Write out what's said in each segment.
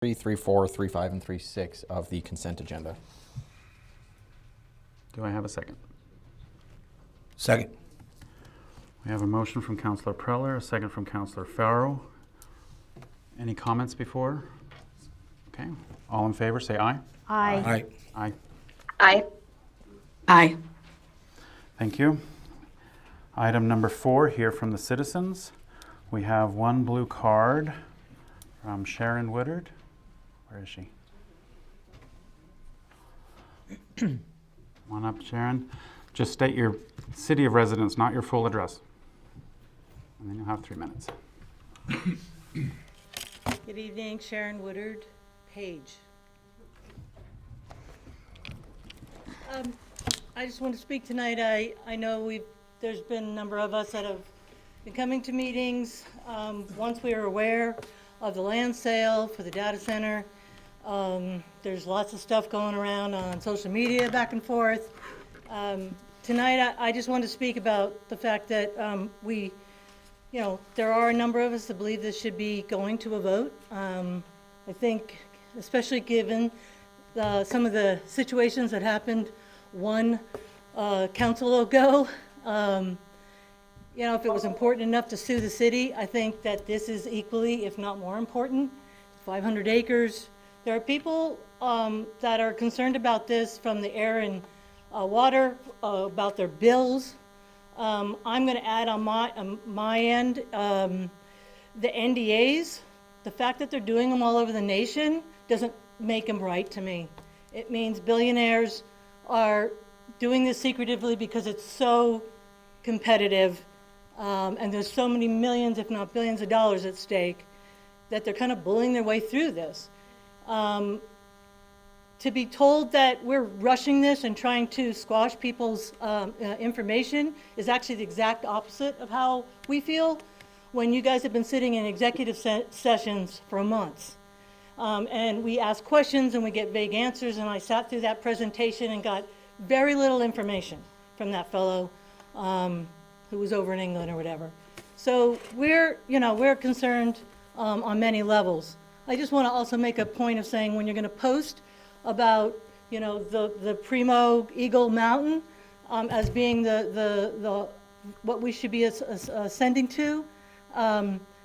3, 3, 4, 3, 5, and 3, 6 of the consent agenda. Do I have a second? Second. We have a motion from Councillor Preller, a second from Councillor Farrow. Any comments before? Okay. All in favor, say aye. Aye. Aye. Aye. Aye. Aye. Thank you. Item number 4, hear from the citizens. We have one blue card from Sharon Woodard. Where is she? Come on up, Sharon. Just state your city of residence, not your full address. And then you'll have 3 minutes. Good evening, Sharon Woodard, Page. I just want to speak tonight. I know there's been a number of us that have been coming to meetings. Once we were aware of the land sale for the data center, there's lots of stuff going around on social media back and forth. Tonight, I just want to speak about the fact that there are a number of us that believe this should be going to a vote. I think, especially given some of the situations that happened one council ago, if it was important enough to sue the city, I think that this is equally, if not more important. 500 acres. There are people that are concerned about this from the air and water, about their bills. I'm going to add on my end, the NDAs, the fact that they're doing them all over the nation doesn't make them right to me. It means billionaires are doing this secretively because it's so competitive, and there's so many millions, if not billions of dollars at stake, that they're kind of bullying their way through this. To be told that we're rushing this and trying to squash people's information is actually the exact opposite of how we feel when you guys have been sitting in executive sessions for months. And we ask questions and we get vague answers, and I sat through that presentation and got very little information from that fellow who was over in England or whatever. So we're concerned on many levels. I just want to also make a point of saying, when you're going to post about the Primo Eagle Mountain as being the what we should be ascending to,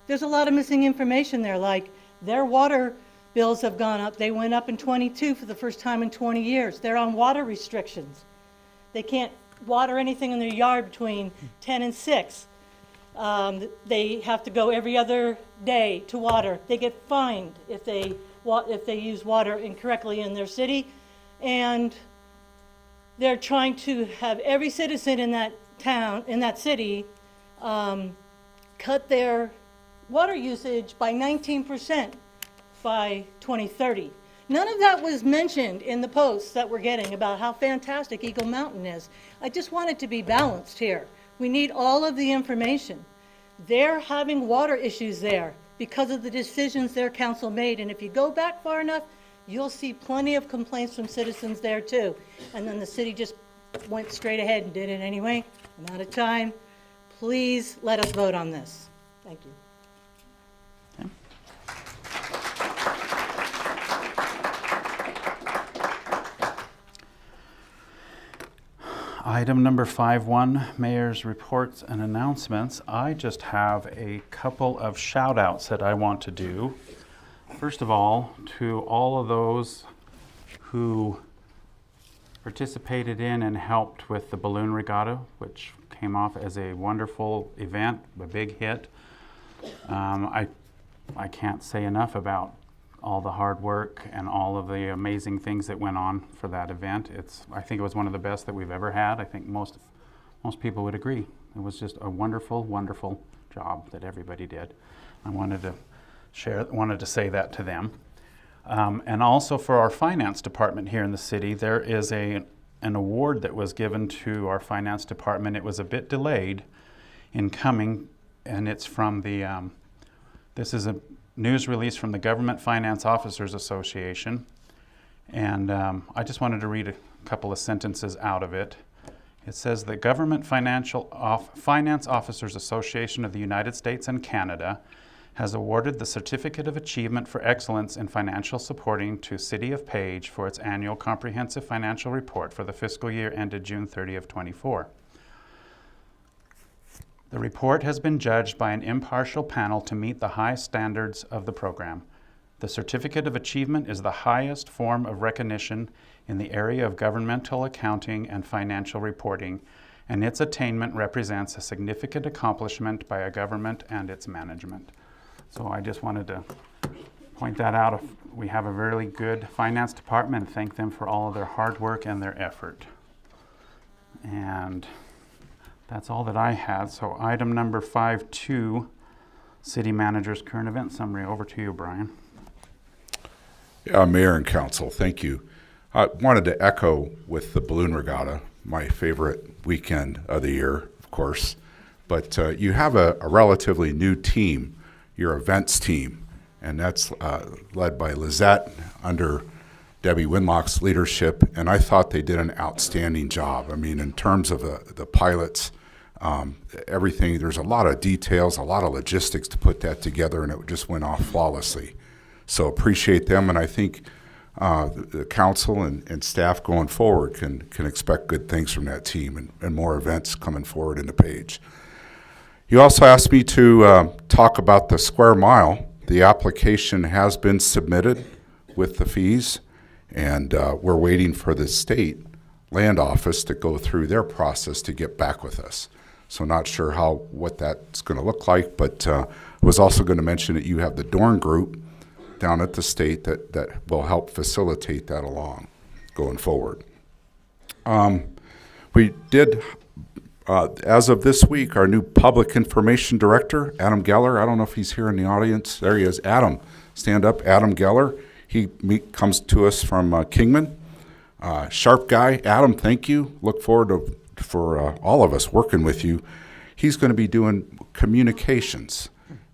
there's a lot of missing information there. Like, their water bills have gone up. They went up in 22 for the first time in 20 years. They're on water restrictions. They can't water anything in their yard between 10 and 6. They have to go every other day to water. They get fined if they use water incorrectly in their city, and they're trying to have every citizen in that town, in that city, cut their water usage by 19% by 2030. None of that was mentioned in the posts that we're getting about how fantastic Eagle Mountain is. I just want it to be balanced here. We need all of the information. They're having water issues there because of the decisions their council made. And if you go back far enough, you'll see plenty of complaints from citizens there too. And then the city just went straight ahead and did it anyway. I'm out of time. Please let us vote on this. Thank you. Okay. Item number 5.1, Mayor's Reports and Announcements. I just have a couple of shout outs that I want to do. First of all, to all of those who participated in and helped with the balloon regatta, which came off as a wonderful event, a big hit. I can't say enough about all the hard work and all of the amazing things that went on for that event. I think it was one of the best that we've ever had. I think most people would agree. It was just a wonderful, wonderful job that everybody did. I wanted to say that to them. And also for our finance department here in the city, there is an award that was given to our finance department. It was a bit delayed in coming, and it's from the, this is a news release from the Government Finance Officers Association. And I just wanted to read a couple of sentences out of it. It says the Government Finance Officers Association of the United States and Canada has awarded the Certificate of Achievement for Excellence in Financial Supporting to City of Page for its annual comprehensive financial report for the fiscal year ended June 30 of 24. The report has been judged by an impartial panel to meet the high standards of the program. The Certificate of Achievement is the highest form of recognition in the area of governmental accounting and financial reporting, and its attainment represents a significant accomplishment by a government and its management. So I just wanted to point that out. We have a really good finance department, and thank them for all of their hard work and their effort. And that's all that I had. So item number 5.2, City Manager's Current Event Summary. Over to you, Brian. Mayor and Council, thank you. I wanted to echo with the Balloon Regatta, my favorite weekend of the year, of course. But you have a relatively new team, your events team, and that's led by Lizette under Debbie Winlock's leadership, and I thought they did an outstanding job. I mean, in terms of the pilots, everything, there's a lot of details, a lot of logistics to put that together, and it just went off flawlessly. So appreciate them, and I think the council and staff going forward can expect good things from that team and more events coming forward in the page. You also asked me to talk about the square mile. The application has been submitted with the fees, and we're waiting for the state land office to go through their process to get back with us. So not sure what that's going to look like, but I was also going to mention that you have the Dorn Group down at the state that will help facilitate that along going forward. We did, as of this week, our new Public Information Director, Adam Geller. I don't know if he's here in the audience. There he is. Adam, stand up. Adam Geller. He comes to us from Kingman. Sharp guy. Adam, thank you. Look forward for all of us working with you. He's going to be doing communications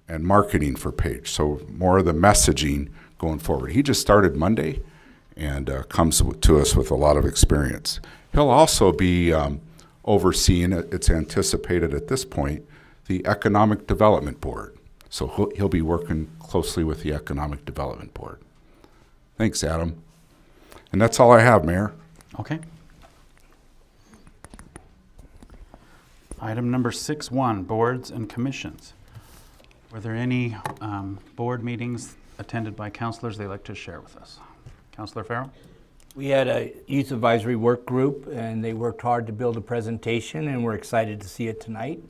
and marketing for Page, so more of the messaging going forward. He just started Monday and comes to us with a lot of experience. He'll also be overseeing, it's anticipated at this point, the Economic Development Board. So he'll be working closely with the Economic Development Board. Thanks, Adam. And that's all I have, Mayor. Okay. Item number 6.1, Boards and Commissions. Were there any board meetings attended by councilors they'd like to share with us? Councilor Farrell? We had a youth advisory work group, and they worked hard to build a presentation, and we're excited to see it tonight.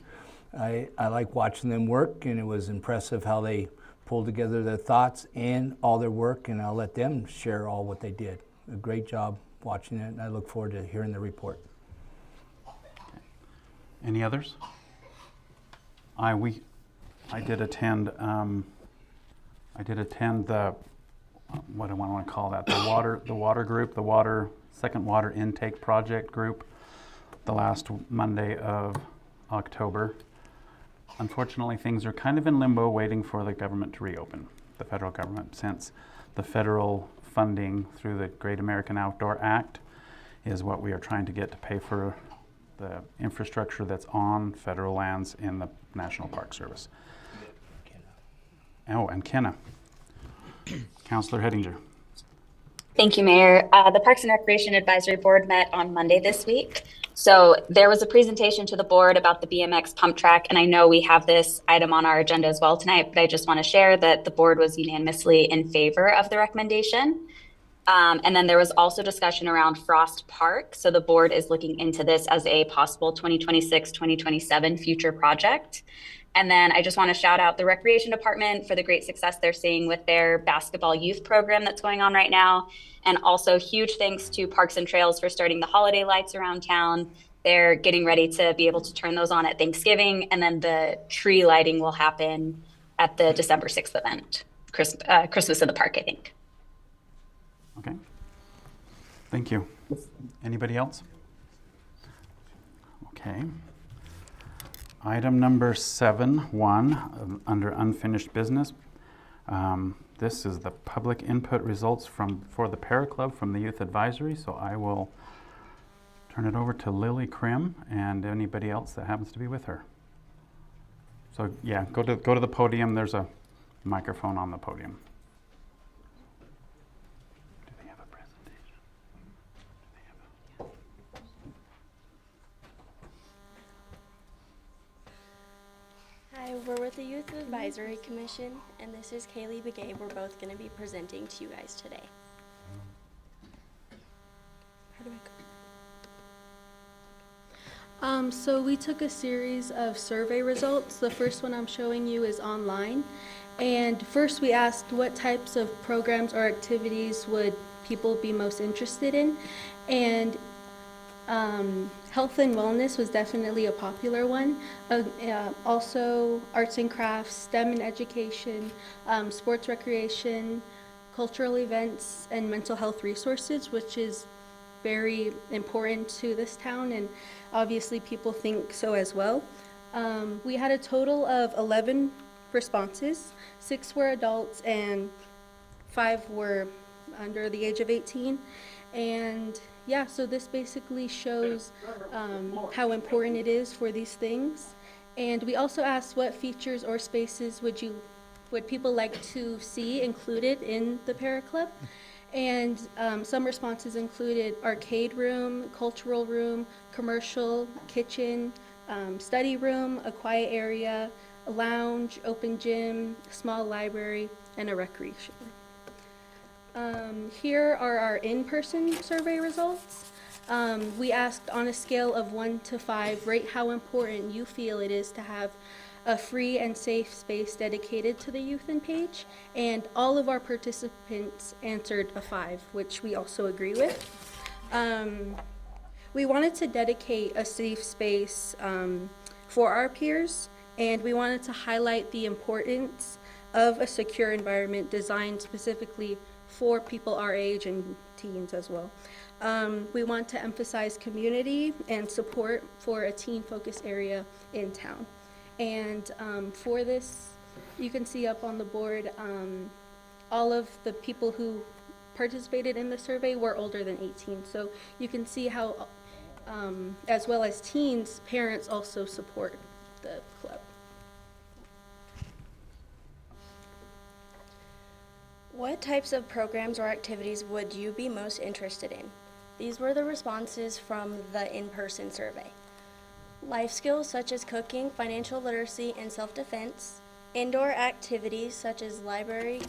I like watching them work, and it was impressive how they pulled together their thoughts and all their work, and I'll let them share all what they did. A great job watching it, and I look forward to hearing the report. Any others? I did attend the, what do I want to call that? The water group, second water intake project group, the last Monday of October. Unfortunately, things are kind of in limbo waiting for the government to reopen, the federal government, since the federal funding through the Great American Outdoor Act is what we are trying to get to pay for the infrastructure that's on federal lands in the National Park Service. Oh, and Kenna. Councilor Hettinger. Thank you, Mayor. The Parks and Recreation Advisory Board met on Monday this week. So there was a presentation to the board about the BMX pump track, and I know we have this item on our agenda as well tonight, but I just want to share that the board was unanimously in favor of the recommendation. And then there was also discussion around Frost Park. So the board is looking into this as a possible 2026-2027 future project. And then I just want to shout out the Recreation Department for the great success they're seeing with their basketball youth program that's going on right now. And also huge thanks to Parks and Trails for starting the holiday lights around town. They're getting ready to be able to turn those on at Thanksgiving. And then the tree lighting will happen at the December 6th event, Christmas in the Park, I think. Okay. Thank you. Anybody else? Okay. Item number 7.1 under unfinished business. This is the public input results for the Pera Club from the Youth Advisory. So I will turn it over to Lily Krim and anybody else that happens to be with her. So yeah, go to the podium. There's a microphone on the podium. Do they have a presentation? Hi, we're with the Youth Advisory Commission, and this is Kaylee Begay. We're both going to be presenting to you guys today. How do I go? So we took a series of survey results. The first one I'm showing you is online. And first we asked what types of programs or activities would people be most interested in. And health and wellness was definitely a popular one. Also arts and crafts, STEM and education, sports recreation, cultural events, and mental health resources, which is very important to this town, and obviously people think so as well. We had a total of 11 responses. 6 were adults and 5 were under the age of 18. And yeah, so this basically shows how important it is for these things. And we also asked what features or spaces would people like to see included in the Pera Club. And some responses included arcade room, cultural room, commercial, kitchen, study room, a quiet area, a lounge, open gym, small library, and a recreation room. Here are our in-person survey results. We asked on a scale of 1 to 5, rate how important you feel it is to have a free and safe space dedicated to the youth and page, and all of our participants answered a 5, which we also agree with. We wanted to dedicate a safe space for our peers, and we wanted to highlight the importance of a secure environment designed specifically for people our age and teens as well. We want to emphasize community and support for a teen-focused area in town. And for this, you can see up on the board, all of the people who participated in the survey were older than 18. So you can see how, as well as teens, parents also support the club. What types of programs or activities would you be most interested in? These were the responses from the in-person survey. Life skills such as cooking, financial literacy, and self-defense. Indoor activities such as library,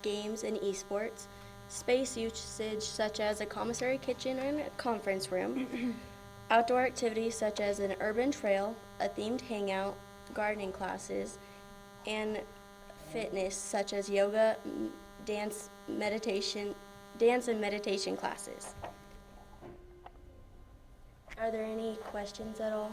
games, and esports. Space usage such as a commissary kitchen and a conference room. Outdoor activities such as an urban trail, a themed hangout, gardening classes, and fitness such as yoga, dance and meditation classes. Are there any questions at all?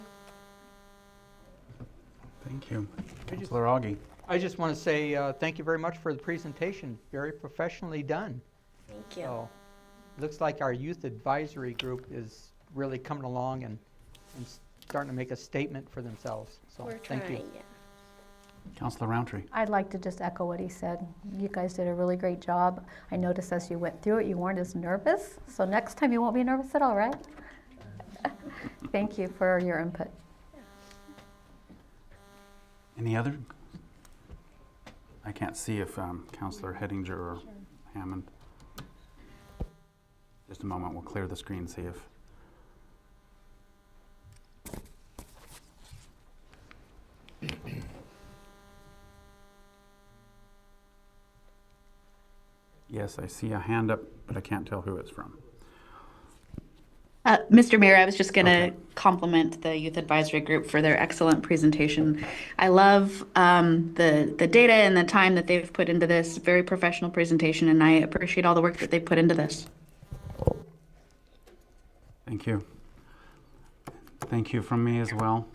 Thank you. Councilor Augie. I just want to say thank you very much for the presentation. Very professionally done. Thank you. So, looks like our youth advisory group is really coming along and starting to make a statement for themselves. So We're thank trying, you. yeah. Councilor Roundtree. I'd like to just echo what he said. You guys did a really great job. I noticed as you went through it, you weren't as nervous. So next time you won't be nervous at all, right? Thank you for your input. Any other? I can't see if Councilor Hettinger or Hammond. Just a moment, we'll clear the screen, see if. Yes, I see a hand up, but I can't tell who it's from. Mr. Mayor, I was just going to Okay. compliment the Youth Advisory Group for their excellent presentation. I love the data and the time that they've put into this. Very professional presentation, and I appreciate all the work that they've put into this. Thank you. Thank you from me as well.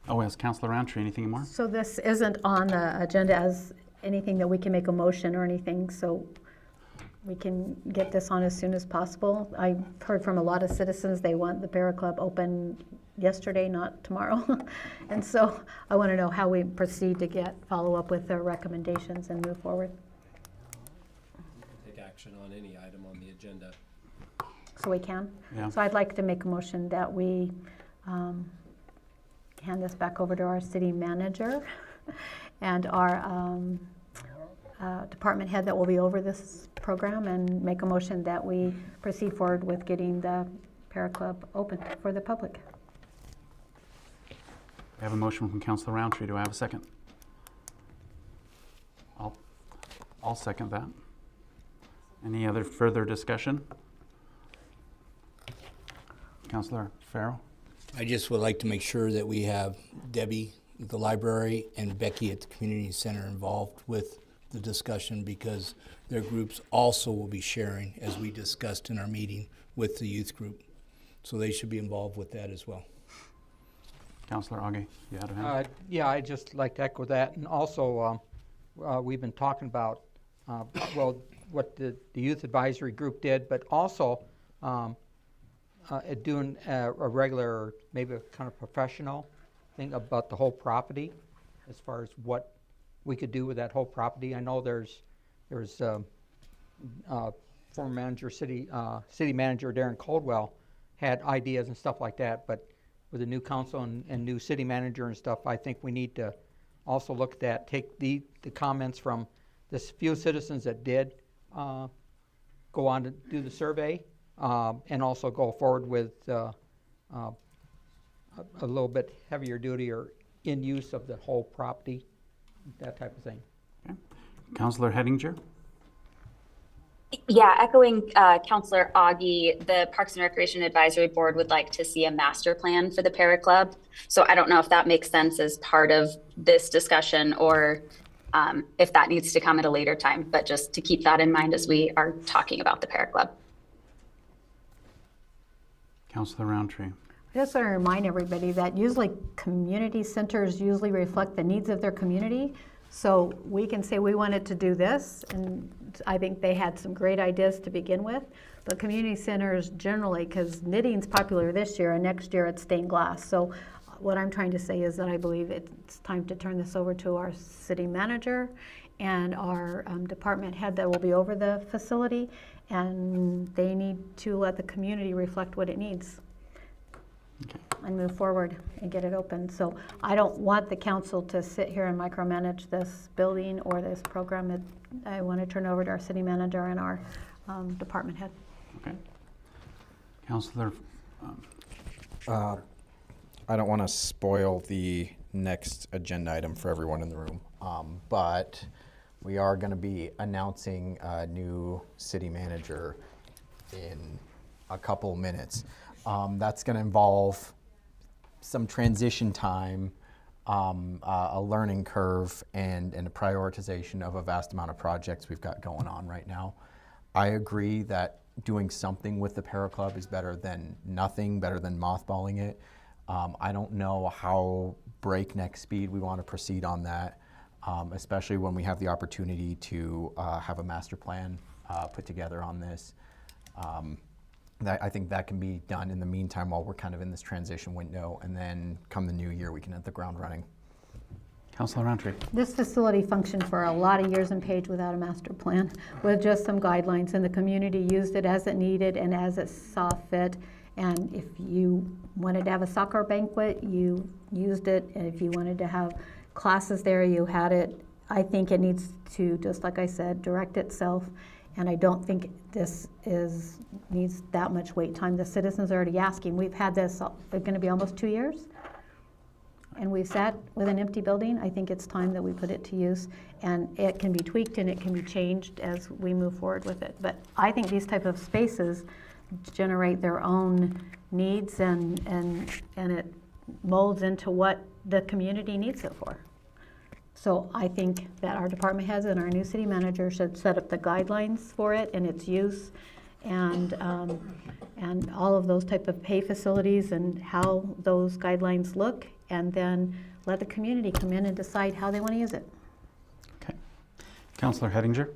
Oh, yes, Councilor Roundtree, anything more? So this isn't on the agenda as anything that we can make a motion or anything, so we can get this on as soon as possible. I heard from a lot of citizens, they want the Pera Club open yesterday, not tomorrow. And so I want to know how we proceed to follow up with their recommendations and move forward. Take action on any item on the agenda. So we can? Yeah. So I'd like to make a motion that we hand this back over to our city manager and our department head that will be over this program and make a motion that we proceed forward with getting the Para Club open for the public. I have a motion from Councilor Roundtree. Do I have a second? I'll second that. Any other further discussion? Councilor Farrell? I just would like to make sure that we have Debbie at the library and Becky at the community center involved with the discussion, because their groups also will be sharing, as we discussed in our meeting, with the youth group. So they should be involved with that as well. Councilor Augie, you had a hand? Yeah, I'd just like to echo that. And also, we've been talking about, well, what the youth advisory group did, but also doing a regular, maybe a kind of professional thing about the whole property, as far as what we could do with that whole property. I know there's former manager, city manager Darren Caldwell had ideas and stuff like that, but with the new council and new city manager and stuff, I think we need to also look at that, take the comments from this few citizens that did go on to do the survey, and also go forward with a little bit heavier duty or in use of the whole property, that type of thing. Okay. Councilor Hettinger? Yeah, echoing Councilor Augie, the Parks and Recreation Advisory Board would like to see a master plan for the Para Club. So I don't know if that makes sense as part of this discussion, or if that needs to come at a later time, but just to keep that in mind as we are talking about the Para Club. Councilor Roundtree? I just want to remind everybody that usually community centers usually reflect the needs of their community. So we can say we wanted to do this, and I think they had some great ideas to begin with. But community centers generally, because knitting's popular this year and next year it's stained glass. So what I'm trying to say is that I believe it's time to turn this over to our city manager and our department head that will be over the facility, and they need to let the community reflect what it needs. Okay. And move forward and get it open. So I don't want the council to sit here and micromanage this building or this program. I want to turn over to our city manager and our department head. Okay. Councilor? I don't want to spoil the next agenda item for everyone in the room, but we are going to be announcing a new city manager in a couple minutes. That's going to involve some transition time, a learning curve, and a prioritization of a vast amount of projects we've got going on right now. I agree that doing something with the Para Club is better than nothing, better than mothballing it. I don't know how breakneck speed we want to proceed on that, especially when we have the opportunity to have a master plan put together on this. I think that can be done in the meantime while we're kind of in this transition window, and then come the new year, we can hit the ground running. Councilor Roundtree? This facility functioned for a lot of years in Page without a master plan, with just some guidelines, and the community used it as it needed and as it saw fit. And if you wanted to have a soccer banquet, you used it. And if you wanted to have classes there, you had it. I think it needs to, just like I said, direct itself. And I don't think this needs that much wait time. The citizens are already asking. We've had this, it's going to be almost 2 years. And we've sat with an empty building. I think it's time that we put it to use. And it can be tweaked and it can be changed as we move forward with it. But I think these type of spaces generate their own needs, and it molds into what the community needs it for. So I think that our department heads and our new city manager should set up the guidelines for it and its use, and all of those type of pay facilities and how those guidelines look, and then let the community come in and decide how they want to use it. Okay. Councilor Hettinger?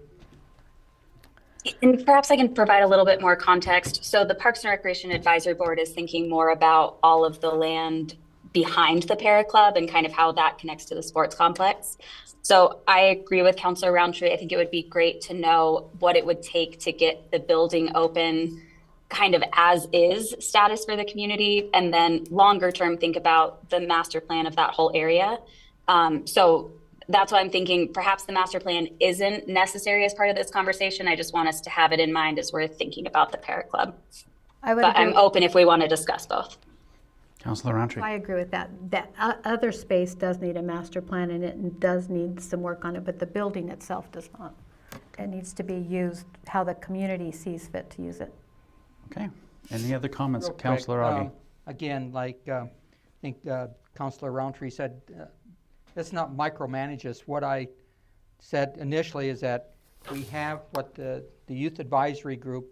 And perhaps I can provide a little bit more context. So the Parks and Recreation Advisory Board is thinking more about all of the land behind the Para Club and kind of how that connects to the sports complex. So I agree with Councilor Roundtree. I think it would be great to know what it would take to get the building open kind of as is status for the community, and then longer term think about the master plan of that whole area. So that's why I'm thinking perhaps the master plan isn't necessary as part of this conversation. I just want us to have it in mind as we're thinking about the Para Club. I would But agree. I'm open if we want to discuss both. Councillor Roundtree. I agree with that. That other space does need a master plan, and it does need some work on it, but the building itself does not. It needs to be used how the community sees fit to use it. Okay. Any other comments? Real quick, Councillor Augie. Again, like I think Councillor Roundtree said, let's not micromanage this. What I said initially is that we have what the youth advisory group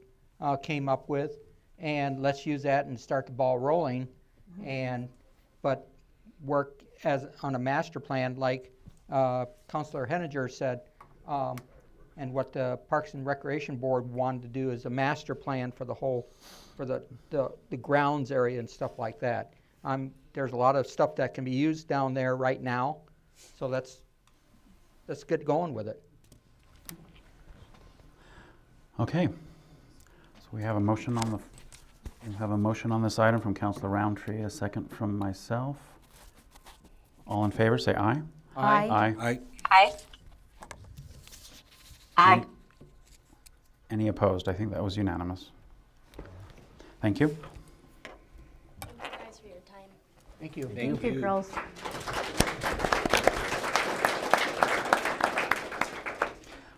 came up with, and let's use that and start the ball rolling, but work as on a master plan like Councillor Henninger said, and what the Parks and Recreation Board wanted to do is a master plan for the whole, for the grounds area and stuff like that. There's a lot of stuff that can be used down there right now, so let's get going with it. Okay. So we have a motion on this item from Councillor Roundtree, a second from myself. All in favor, say aye. Aye. Aye. Aye. Aye. Any opposed? I think that was unanimous. Thank you. Thank you guys for your time. Thank you. Thank you, girls.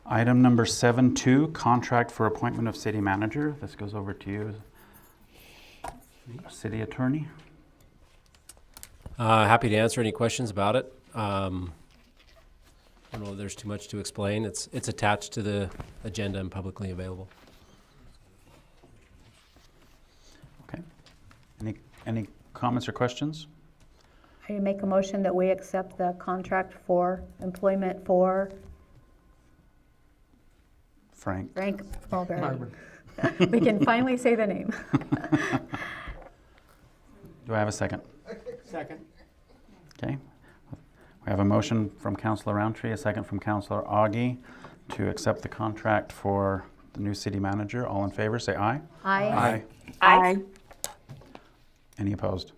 Item number 7.2, contract for appointment of city manager. This goes over to you, city attorney. Happy to answer any questions about it. I don't know if there's too much to explain. It's attached to the agenda and publicly available. Okay. Any comments or questions? I make a motion that we accept the contract for employment for Frank. Frank Mulberry. We can finally say the name. Do I have a second? Second. Okay. We have a motion from Councillor Roundtree, a second from Councillor Augie to accept the contract for the new city manager. All in favor, say aye. Aye. Aye. Any opposed?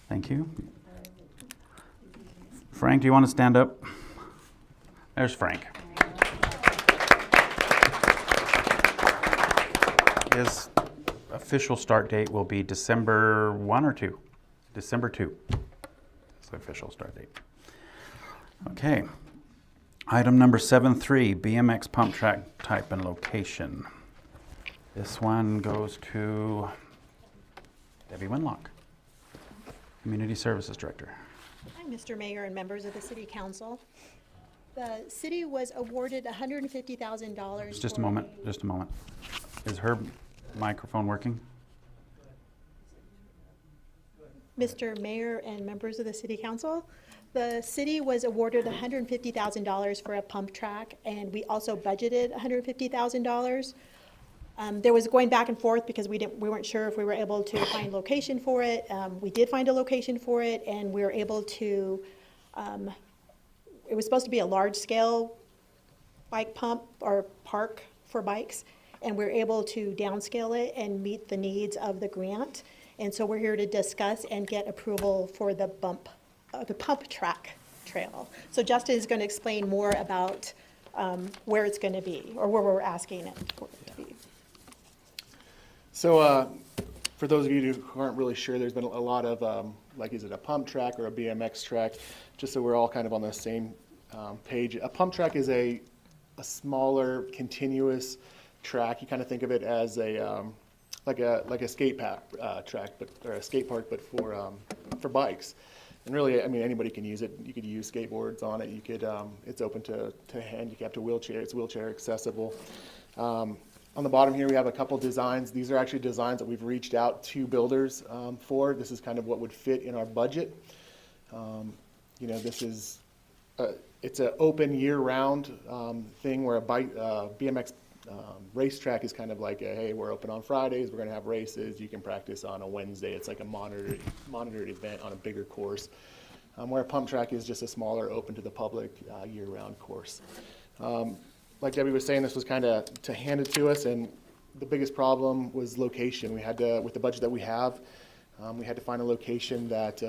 Thank you. Frank, do you want to stand up? There's Frank. His official start date will be December 1 or 2? December 2. That's the official start date. Okay. Item number 7.3, BMX pump track type and location. This one goes to Debbie Winlock, Community Services Director. Hi, Mr. Mayor and members of the City Council. The city was awarded $150,000. Just a moment. Is her microphone working? Mr. Mayor and members of the City Council, the city was awarded $150,000 for a pump track, and we also budgeted $150,000. There was going back and forth because we weren't sure if we were able to find location for it. We did find a location for it, and we were able to. It was supposed to be a large-scale bike pump or park for bikes, and we're able to downscale it and meet the needs of the grant. And so we're here to discuss and get approval for the pump track trail. So Justin is going to explain more about where it's going to be, or where we're asking it for it to be. So for those of you who aren't really sure, there's been a lot of, like, is it a pump track or a BMX track? Just so we're all kind of on the same page. A pump track is a smaller, continuous track. You kind of think of it as a like a skate track, or a skate park, but for bikes. And really, I mean, anybody can use it. You could use skateboards on it. You could. It's open to handicap, to wheelchair. It's wheelchair accessible. On the bottom here, we have a couple designs. These are actually designs that we've reached out to builders for. This is kind of what would fit in our budget. You know, this is it's an open year-round thing where a BMX racetrack is kind of like hey, we're open on Fridays. We're going to have races. You can practice on a Wednesday. It's like a monitored event on a bigger course. Where a pump track is just a smaller, open to the public year-round course. Like Debbie was saying, this was kind of to hand it to us, and the biggest problem was location. We had to, with the budget that we have, we had to find a location that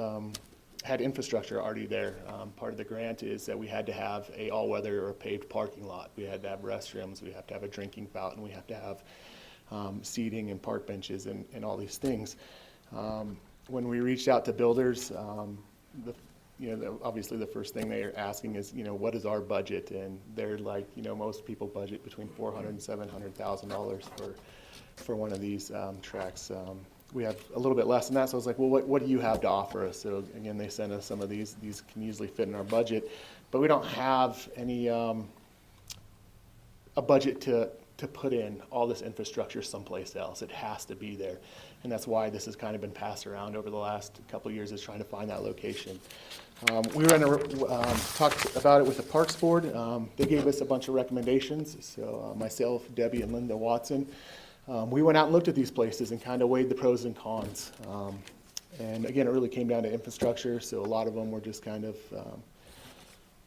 had infrastructure already there. Part of the grant is that we had to have a all-weather or paved parking lot. We had to have restrooms, we have to have a drinking fountain, we have to have seating and park benches and all these things. When we reached out to builders, obviously the first thing they're asking is, what is our budget? And they're like, most people budget between $400,000 and $700,000 for one of these tracks. We have a little bit less than that, so I was like, well, what do you have to offer us? So again, they sent us some of these. These can easily fit in our budget, but we don't have any a budget to put in all this infrastructure someplace else. It has to be there, and that's why this has kind of been passed around over the last couple of years, is trying to find that location. We were going to talk about it with the Parks Board. They gave us a bunch of recommendations. So myself, Debbie, and Linda Watson, we went out and looked at these places and kind of weighed the pros and cons. And again, it really came down to infrastructure. So a lot of them were just kind of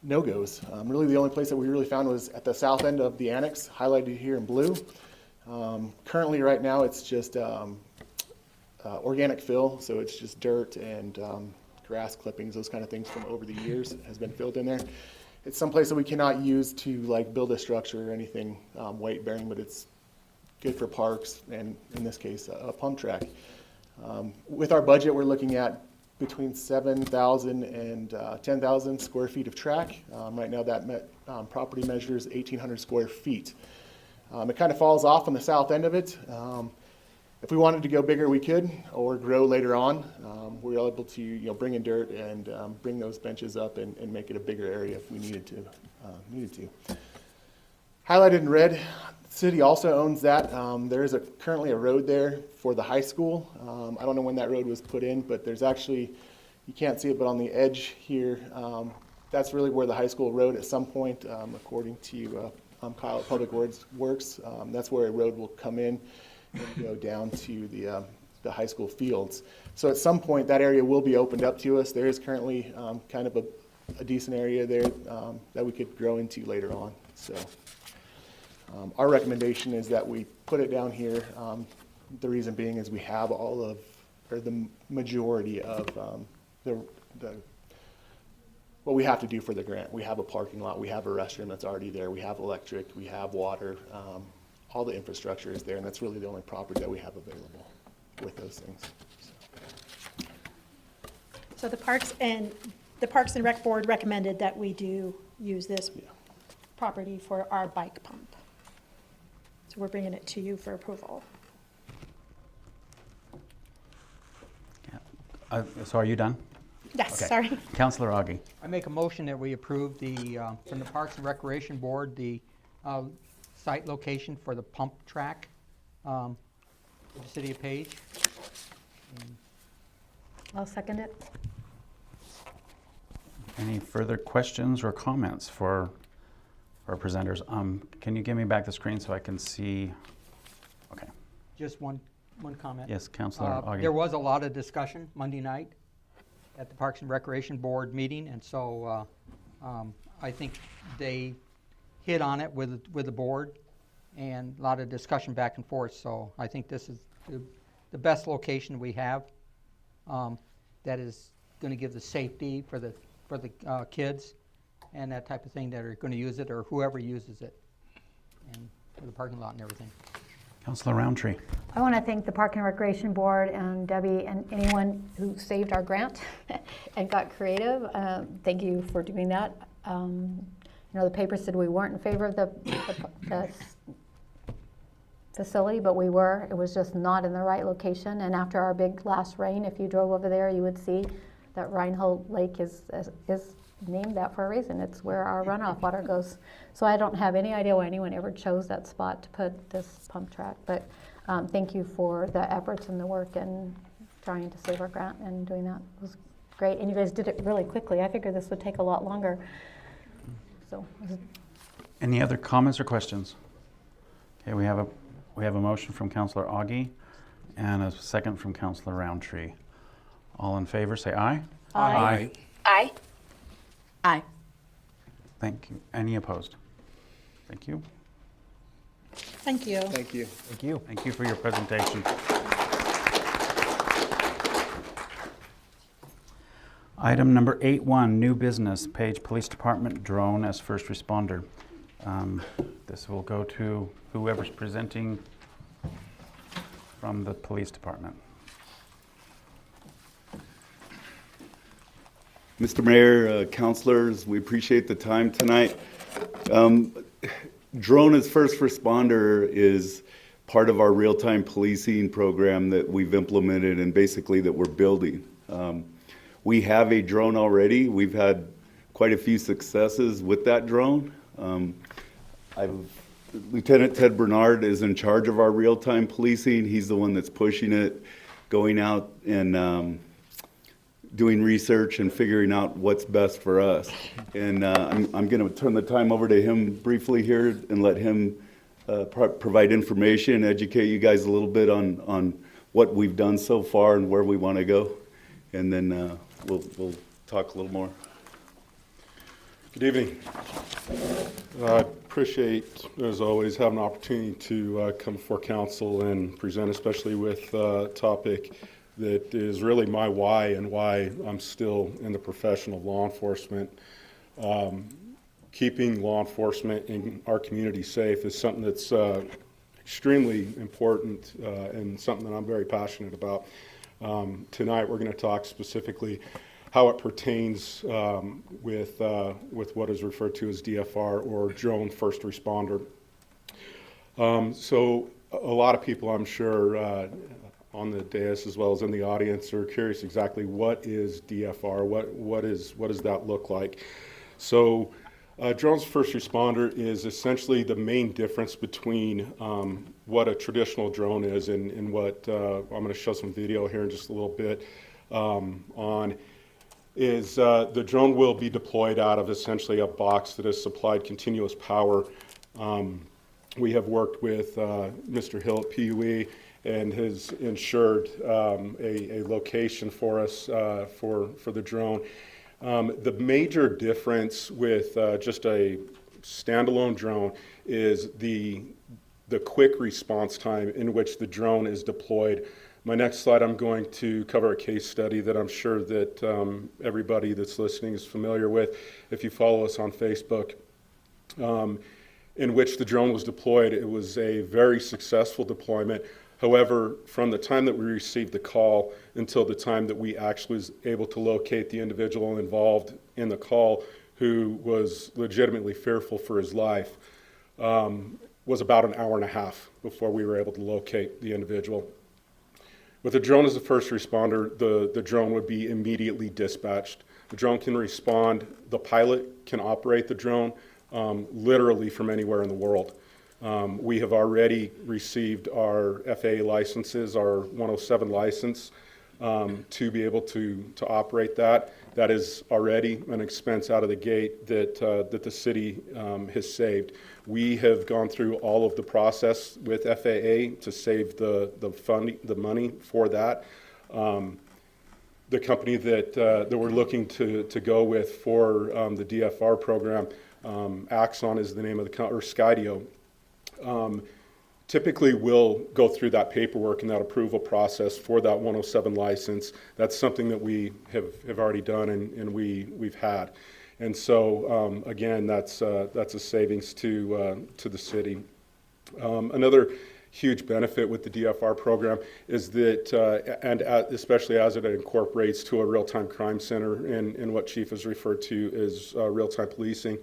no-goes. Really, the only place that we really found was at the south end of the annex, highlighted here in blue. Currently, right now, it's just organic fill, so it's just dirt and grass clippings, those kind of things from over the years has been filled in there. It's someplace that we cannot use to build a structure or anything weight bearing, but it's good for parks and in this case a pump track. With our budget, we're looking at between 7,000 and 10,000 square feet of track. Right now that property measures 1,800 square feet. It kind of falls off on the south end of it. If we wanted to go bigger, we could, or grow later on. We were able to, bring in dirt and bring those benches up and make it a bigger area if we needed to. Highlighted in red, the city also owns that. There is currently a road there for the high school. I don't know when that road was put in, but there's actually, you can't see it, but on the edge here, that's really where the high school road at some point, according to Kyle at Public Works, that's where a road will come in and go down to the high school fields. So at some point that area will be opened up to us. There is currently kind of a decent area there that we could grow into later on. So our recommendation is that we put it down here. The reason being is we have the majority of what we have to do for the grant. We have a parking lot, we have a restroom that's already there, we have electric, we have water. All the infrastructure is there, and that's really the only property that we have available with those things. So the Parks and Rec Board recommended that we do use this property for our bike pump. So we're bringing it to you for approval. Yeah. So are you done? Yes, Okay. sorry. Councillor Augie. I make a motion that we approve from the Parks and Recreation Board, the site location for the pump track for the city of Page. I'll second it. Any further questions or comments for our presenters? Can you give me back the screen so I can see? Okay. Just one comment. Yes, Councillor Augie. There was a lot of discussion Monday night at the Parks and Recreation Board meeting, and so I think they hit on it with the board and a lot of discussion back and forth. So I think this is the best location we have that is going to give the safety for the kids and that type of thing that are going to use it, or whoever uses it, and for the parking lot and everything. Councillor Roundtree. I want to thank the Park and Recreation Board and Debbie and anyone who saved our grant and got creative. Thank you for doing that. The paper said we weren't in favor of the facility, but we were. It was just not in the right location. And after our big last rain, if you drove over there, you would see that Reinhold Lake is named that for a reason. It's where our runoff water goes. So I don't have any idea why anyone ever chose that spot to put this pump track. But thank you for the efforts and the work and trying to save our grant and doing that. It was great. And you guys did it really quickly. I figured this would take a lot longer. So. Any other comments or questions? Okay, we have a motion from Councillor Augie and a second from Councillor Roundtree. All in favor, say aye. Aye. Aye. Aye. Thank you. Any opposed? Thank you. Thank you. Thank you. Thank you. Thank you for your presentation. Item number 8.1, new business, Page Police Department drone as first responder. This will go to whoever's presenting from the police department. Mr. Mayor, councilors, we appreciate the time tonight. Drone as first responder is part of our real-time policing program that we've implemented and basically that we're building. We have a drone already. We've had quite a few successes with that drone. Lieutenant Ted Bernard is in charge of our real-time policing. He's the one that's pushing it, going out and doing research and figuring out what's best for us. And I'm going to turn the time over to him briefly here and let him provide information, educate you guys a little bit on what we've done so far and where we want to go. And then we'll talk a little more. Good evening. I appreciate, as always, having an opportunity to come before council and present, especially with a topic that is really my why and why I'm still in the profession of law enforcement. Keeping law enforcement in our community safe is something that's extremely important and something that I'm very passionate about. Tonight we're going to talk specifically how it pertains with what is referred to as DFR, or drone first responder. So a lot of people, I'm sure, on the dais as well as in the audience are curious exactly what is DFR, what does that look like? So drones first responder is essentially the main difference between what a traditional drone is and what I'm going to show some video here in just a little bit on is the drone will be deployed out of essentially a box that is supplied continuous power. We have worked with Mr. Hill at PUE and has ensured a location for us for the drone. The major difference with just a standalone drone is the quick response time in which the drone is deployed. My next slide, I'm going to cover a case study that I'm sure that everybody that's listening is familiar with. If you follow us on Facebook, in which the drone was deployed, it was a very successful deployment. However, from the time that we received the call until the time that we actually was able to locate the individual involved in the call, who was legitimately fearful for his life, was about an hour and a half before we were able to locate the individual. With a drone as a first responder, the drone would be immediately dispatched. The drone can respond, the pilot can operate the drone literally from anywhere in the world. We have already received our FAA licenses, our 107 license, to be able to operate that. That is already an expense out of the gate that the city has saved. We have gone through all of the process with FAA to save the money for that. The company that we're looking to go with for the DFR program, Axon is the name of the company, or Skydio. Typically we'll go through that paperwork and that approval process for that 107 license. That's something that we have already done and we've had. And so again, that's a savings to the city. Another huge benefit with the DFR program is that, especially as it incorporates to a real-time crime center and what Chief has referred to as real-time policing,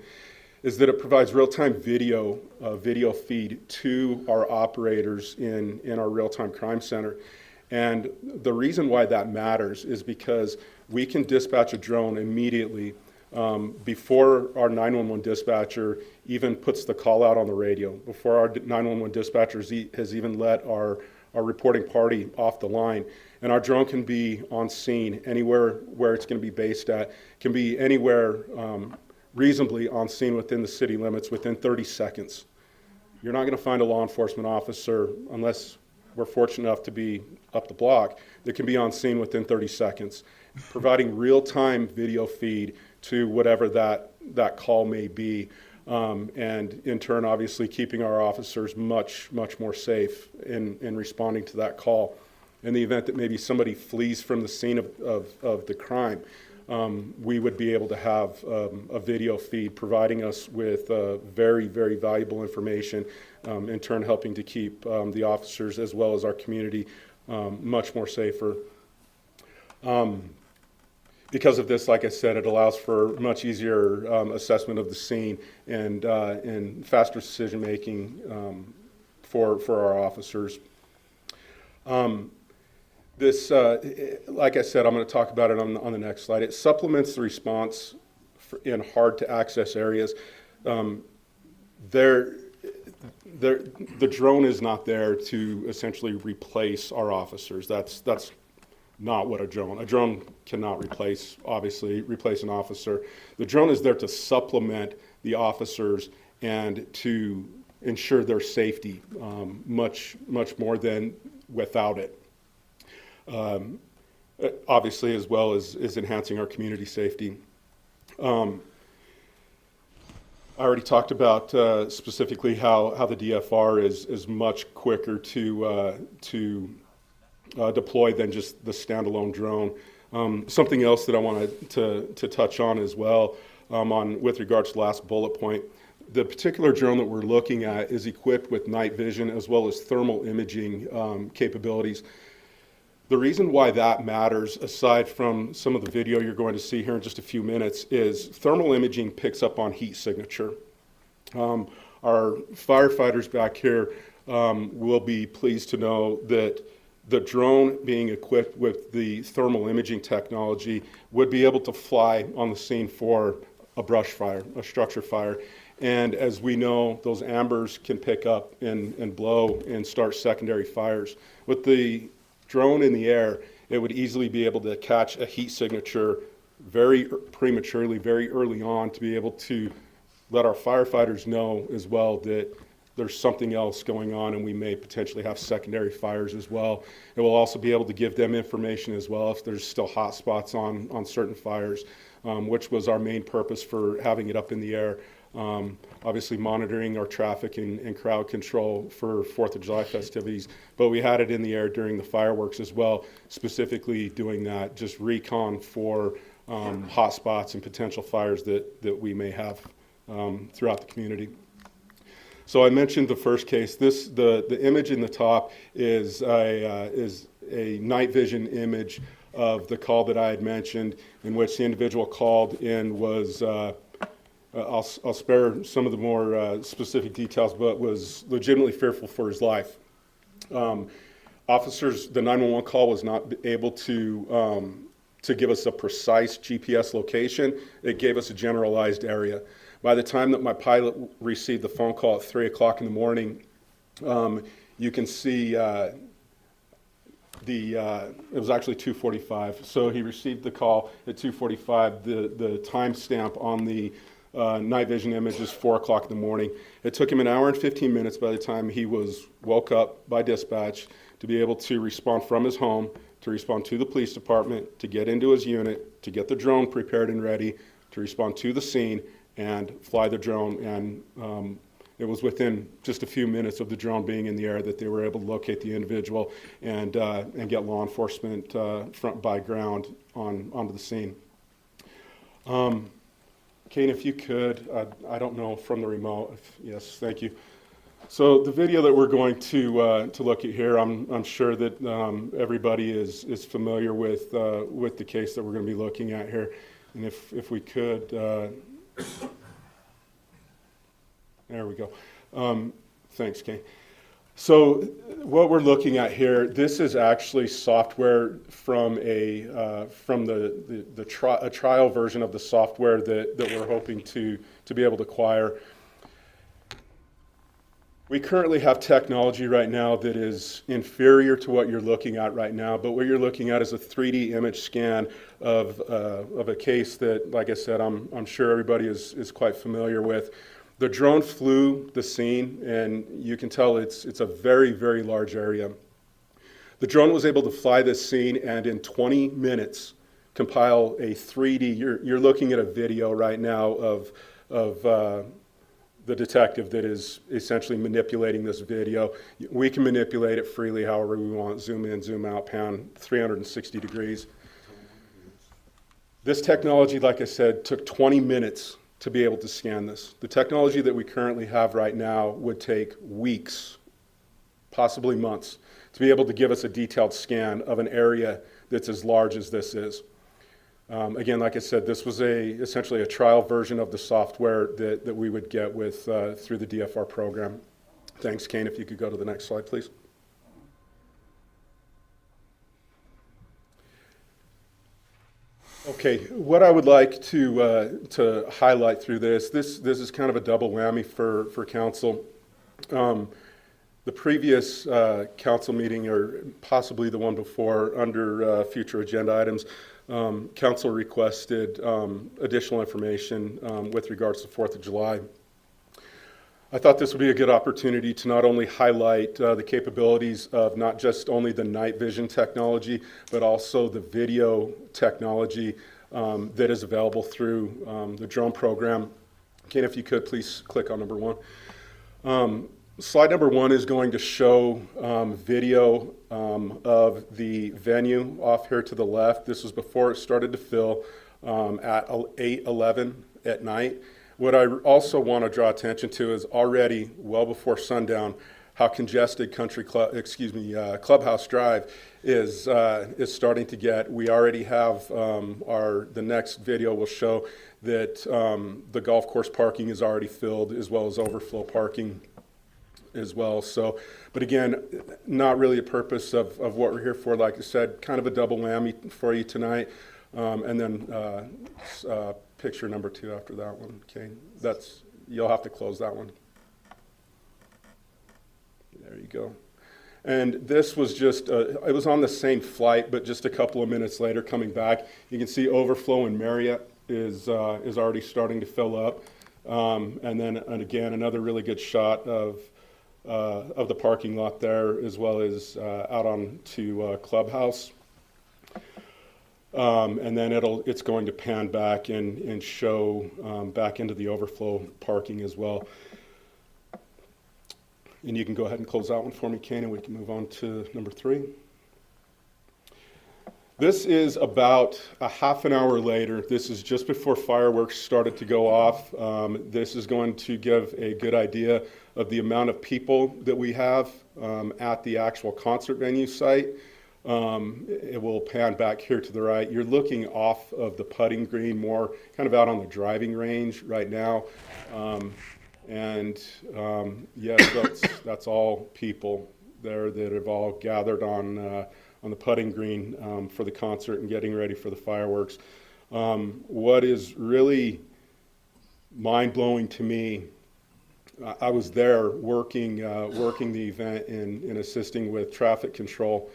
is that it provides real-time video feed to our operators in our real-time crime center. And the reason why that matters is because we can dispatch a drone immediately before our 911 dispatcher even puts the call out on the radio, before our 911 dispatcher has even let our reporting party off the line. And our drone can be on scene anywhere where it's going to be based at, can be anywhere reasonably on scene within the city limits within 30 seconds. You're not going to find a law enforcement officer, unless we're fortunate enough to be up the block, that can be on scene within 30 seconds, providing real-time video feed to whatever that call may be, and in turn, obviously, keeping our officers much more safe in responding to that call. In the event that maybe somebody flees from the scene of the crime, we would be able to have a video feed providing us with very, very valuable information, in turn helping to keep the officers as well as our community much more safer. Because of this, like I said, it allows for much easier assessment of the scene and faster decision making for our officers. This, like I said, I'm going to talk about it on the next slide. It supplements the response in hard to access areas. The drone is not there to essentially replace our officers. That's not what a drone cannot obviously replace an officer. The drone is there to supplement the officers and to ensure their safety much more than without it. Obviously, as well as enhancing our community safety. I already talked about specifically how the DFR is much quicker to deploy than just the standalone drone. Something else that I wanted to touch on as well with regards to the last bullet point. The particular drone that we're looking at is equipped with night vision as well as thermal imaging capabilities. The reason why that matters, aside from some of the video you're going to see here in just a few minutes, is thermal imaging picks up on heat signature. Our firefighters back here will be pleased to know that the drone being equipped with the thermal imaging technology would be able to fly on the scene for a brush fire, a structure fire. And as we know, those ambers can pick up and blow and start secondary fires. With the drone in the air, it would easily be able to catch a heat signature very prematurely, very early on, to be able to let our firefighters know as well that there's something else going on and we may potentially have secondary fires as well. It will also be able to give them information as well if there's still hot spots on certain fires, which was our main purpose for having it up in the air. Obviously monitoring our traffic and crowd control for 4th of July festivities, but we had it in the air during the fireworks as well, specifically doing that, just recon for hot spots and potential fires that we may have throughout the community. So I mentioned the first case. The image in the top is a night vision image of the call that I had mentioned, in which the individual called in was I'll spare some of the more specific details, but was legitimately fearful for his life. Officers, the 911 call was not able to give us a precise GPS location. It gave us a generalized area. By the time that my pilot received the phone call at 3 o'clock in the morning, you can see it was actually 2:45. So he received the call at 2:45. The timestamp on the night vision image is 4 o'clock in the morning. It took him an hour and 15 minutes by the time he was woke up by dispatch to be able to respond from his home, to respond to the police department, to get into his unit, to get the drone prepared and ready, to respond to the scene and fly the drone. And it was within just a few minutes of the drone being in the air that they were able to locate the individual and get law enforcement by ground onto the scene. Kane, if you could, I don't know from the remote. Yes, thank you. So the video that we're going to look at here, I'm sure that everybody is familiar with the case that we're going to be looking at here, and if we could, there we go. Thanks, Kane. So what we're looking at here, this is actually software from a trial version of the software that we're hoping to be able to acquire. We currently have technology right now that is inferior to what you're looking at right now, but what you're looking at is a 3D image scan of a case that, like I said, I'm sure everybody is quite familiar with. The drone flew the scene, and you can tell it's a very, very large area. The drone was able to fly this scene and in 20 minutes compile a 3D, you're looking at a video right now of the detective that is essentially manipulating this video. We can manipulate it freely however we want, zoom in, zoom out, pan 360 degrees. This technology, like I said, took 20 minutes to be able to scan this. The technology that we currently have right now would take weeks, possibly months, to be able to give us a detailed scan of an area that's as large as this is. Again, like I said, this was essentially a trial version of the software that we would get with through the DFR program. Thanks, Kane. If you could go to the next slide, please. Okay, what I would like to highlight through this is kind of a double whammy for council. The previous council meeting, or possibly the one before, under future agenda items, council requested additional information with regards to 4th of July. I thought this would be a good opportunity to not only highlight the capabilities of not just only the night vision technology, but also the video technology that is available through the drone program. Ken, if you could please click on number 1. Slide number 1 is going to show video of the venue off here to the left. This was before it started to fill at 8:11 at night. What I also want to draw attention to is already well before sundown how congested Clubhouse Drive is starting to get. We already have the next video will show that the golf course parking is already filled, as well as overflow parking as well. So, but again, not really a purpose of what we're here for. Like I said, kind of a double whammy for you tonight. And then picture number 2 after that one. Okay, you'll have to close that one. There you go. And this was just, it was on the same flight, but just a couple of minutes later coming back. You can see overflow in Marriott is already starting to fill up. And then, and again, another really good shot of the parking lot there, as well as out on to Clubhouse. And then it's going to pan back and show back into the overflow parking as well. And you can go ahead and close that one for me, Kane, and we can move on to number 3. This is about a half an hour later. This is just before fireworks started to go off. This is going to give a good idea of the amount of people that we have at the actual concert venue site. It will pan back here to the right. You're looking off of the putting green, more kind of out on the driving range right now. Yes, that's all people there that have all gathered on the putting green for the concert and getting ready for the fireworks. What is really mind-blowing to me, I was there working the event and assisting with traffic control.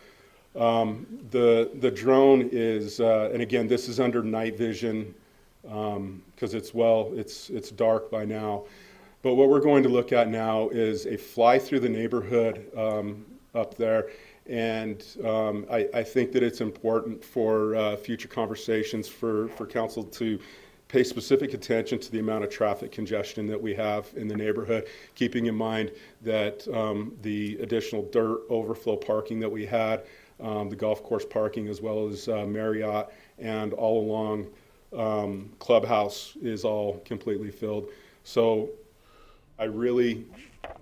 The drone is, and again, this is under night vision because it's dark by now. But what we're going to look at now is a fly through the neighborhood up there. And I think that it's important for future conversations for council to pay specific attention to the amount of traffic congestion that we have in the neighborhood, keeping in mind that the additional dirt overflow parking that we had, the golf course parking, as well as Marriott, and all along Clubhouse is all completely filled. So I really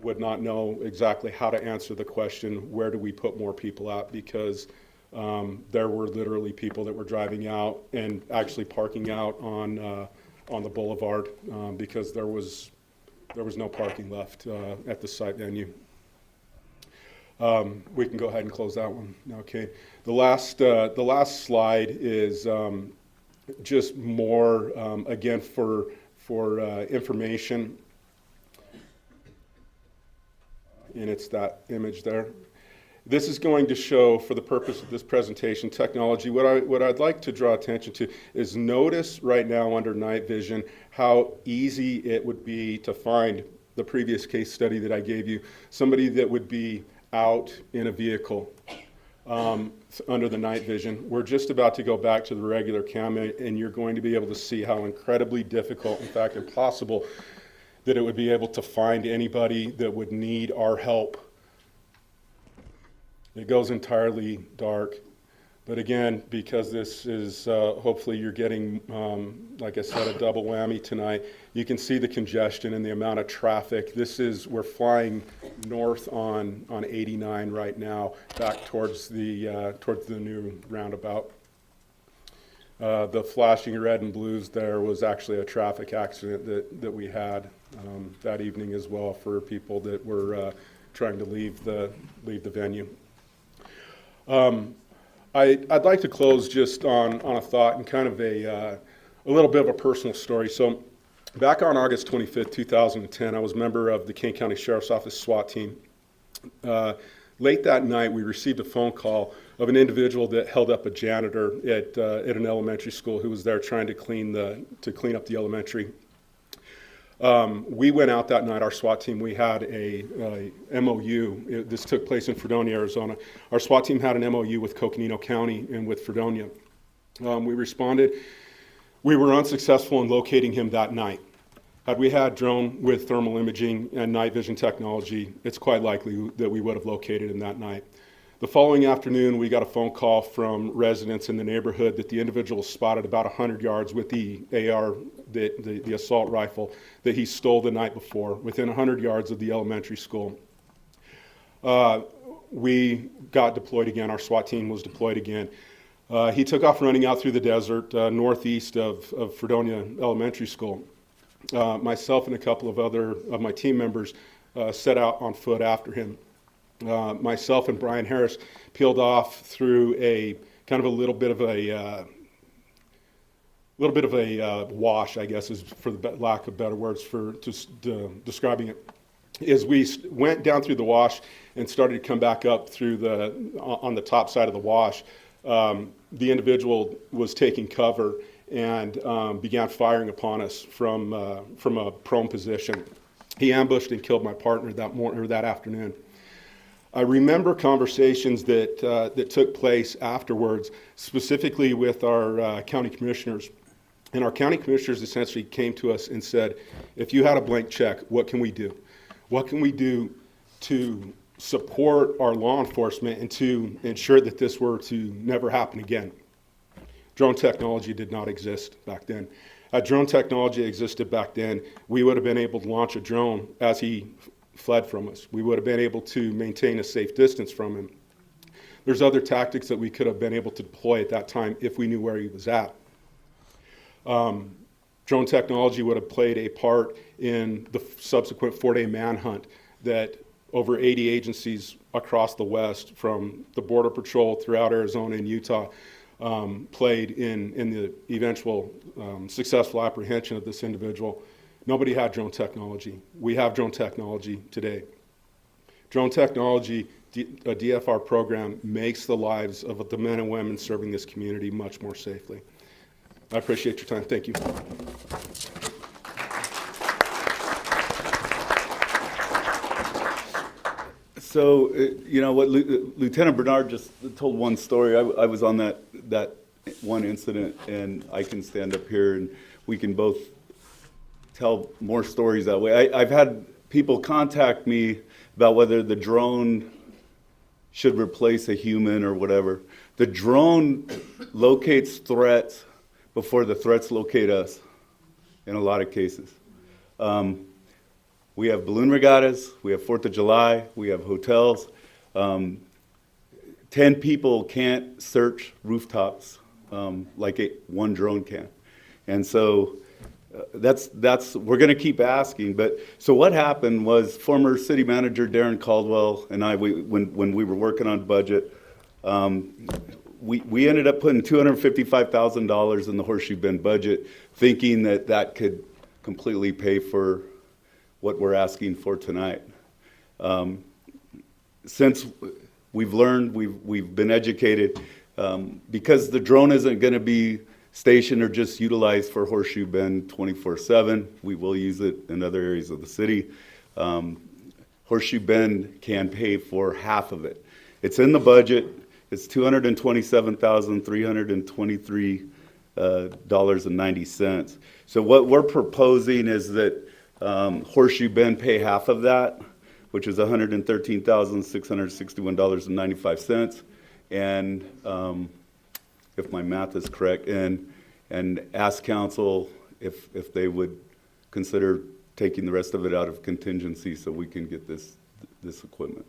would not know exactly how to answer the question, where do we put more people at? Because there were literally people that were driving out and actually parking out on the boulevard because there was no parking left at the site venue. We can go ahead and close that one. Okay. The last slide is just more again for information. And it's that image there. This is going to show, for the purpose of this presentation, technology. What I'd like to draw attention to is notice right now under night vision how easy it would be to find the previous case study that I gave you, somebody that would be out in a vehicle under the night vision. We're just about to go back to the regular camera, and you're going to be able to see how incredibly difficult, in fact impossible, that it would be able to find anybody that would need our help. It goes entirely dark. But again, because this is, hopefully you're getting, like I said, a double whammy tonight, you can see the congestion and the amount of traffic. We're flying north on 89 right now, back towards the new roundabout. The flashing red and blues there was actually a traffic accident that we had that evening as well for people that were trying to leave the venue. I'd like to close just on a thought and kind of a little bit of a personal story. So back on August 25th, 2010, I was a member of the Kane County Sheriff's Office SWAT team. Late that night, we received a phone call of an individual that held up a janitor at an elementary school who was there trying to clean up the elementary. We went out that night, our SWAT team, we had a MOU. This took place in Fredonia, Arizona. Our SWAT team had an MOU with Coconino County and with Fredonia. We responded. We were unsuccessful in locating him that night. Had we had drone with thermal imaging and night vision technology, it's quite likely that we would have located him that night. The following afternoon, we got a phone call from residents in the neighborhood that the individual spotted about 100 yards with the AR, the assault rifle that he stole the night before, within 100 yards of the elementary school. We got deployed again. Our SWAT team was deployed again. He took off running out through the desert northeast of Fredonia Elementary School. Myself and a couple of other of my team members set out on foot after him. Myself and Brian Harris peeled off through a kind of a little bit of a wash, I guess, is for the lack of better words for describing it. As we went down through the wash and started to come back up through on the top side of the wash, the individual was taking cover and began firing upon us from a prone position. He ambushed and killed my partner that afternoon. I remember conversations that took place afterwards, specifically with our county commissioners. And our county commissioners essentially came to us and said, if you had a blank check, what can we do? What can we do to support our law enforcement and to ensure that this were to never happen again? Drone technology did not exist back then. Had drone technology existed back then, we would have been able to launch a drone as he fled from us. We would have been able to maintain a safe distance from him. There's other tactics that we could have been able to deploy at that time if we knew where he was at. Drone technology would have played a part in the subsequent 4-day manhunt that over 80 agencies across the West, from the Border Patrol throughout Arizona and Utah, played in the eventual successful apprehension of this individual. Nobody had drone technology. We have drone technology today. Drone technology, a DFR program, makes the lives of the men and women serving this community much more safely. I appreciate your time. Thank you. So, you know what, Lieutenant Bernard just told one story. I was on that one incident, and I can stand up here and we can both tell more stories that way. I've had people contact me about whether the drone should replace a human or whatever. The drone locates threats before the threats locate us in a lot of cases. We have balloon regattas, we have 4th of July, we have hotels. 10 people can't search rooftops like one drone can. And so we're gonna keep asking. But so what happened was former city manager Darren Caldwell and I, when we were working on budget, we ended up putting $255,000 in the Horseshoe Bend budget, thinking that could completely pay for what we're asking for tonight. Since we've learned, we've been educated, because the drone isn't going to be stationed or just utilized for Horseshoe Bend 24/7. We will use it in other areas of the city. Horseshoe Bend can pay for half of it. It's in the budget. It's $227,323.90. So what we're proposing is that Horseshoe Bend pay half of that, which is $113,661.95, and if my math is correct, and ask council if they would consider taking the rest of it out of contingency so we can get this equipment.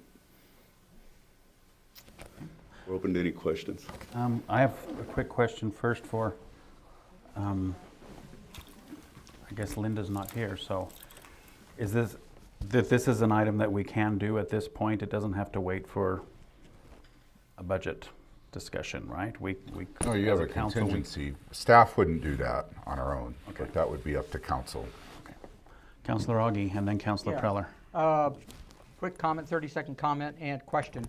We're open to any questions. I have a quick question first for, I guess Linda's not here, so is this is an item that we can do at this point? It doesn't have to wait for a budget discussion, right? We Oh, you have as a council, contingency. Staff wouldn't do that on our own, but that would be up to council. Councilor Augie and then Councilor Preller. Quick comment, 30-second comment and question.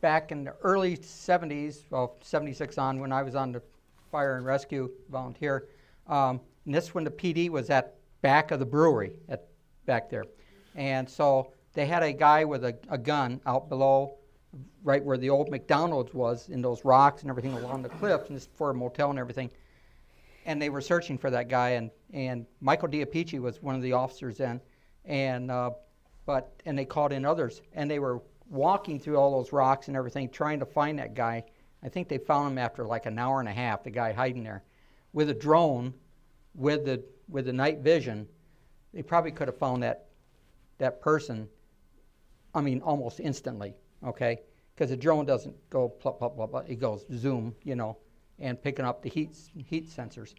Back in the early 70s, well, 76 on, when I was on the fire and rescue volunteer, and this when the PD was at back of the brewery back there. And so they had a guy with a gun out below, right where the old McDonald's was, in those rocks and everything along the cliffs, and this for a motel and everything. And they were searching for that guy, and Michael Diapici was one of the officers then, and they called in others, and they were walking through all those rocks and everything, trying to find that guy. I think they found him after like an hour and a half, the guy hiding there. With a drone, with the night vision, they probably could have found that person, I mean, almost instantly, okay? Because the drone doesn't go plop, plop, plop, plop, it goes zoom, and picking up the heat sensors.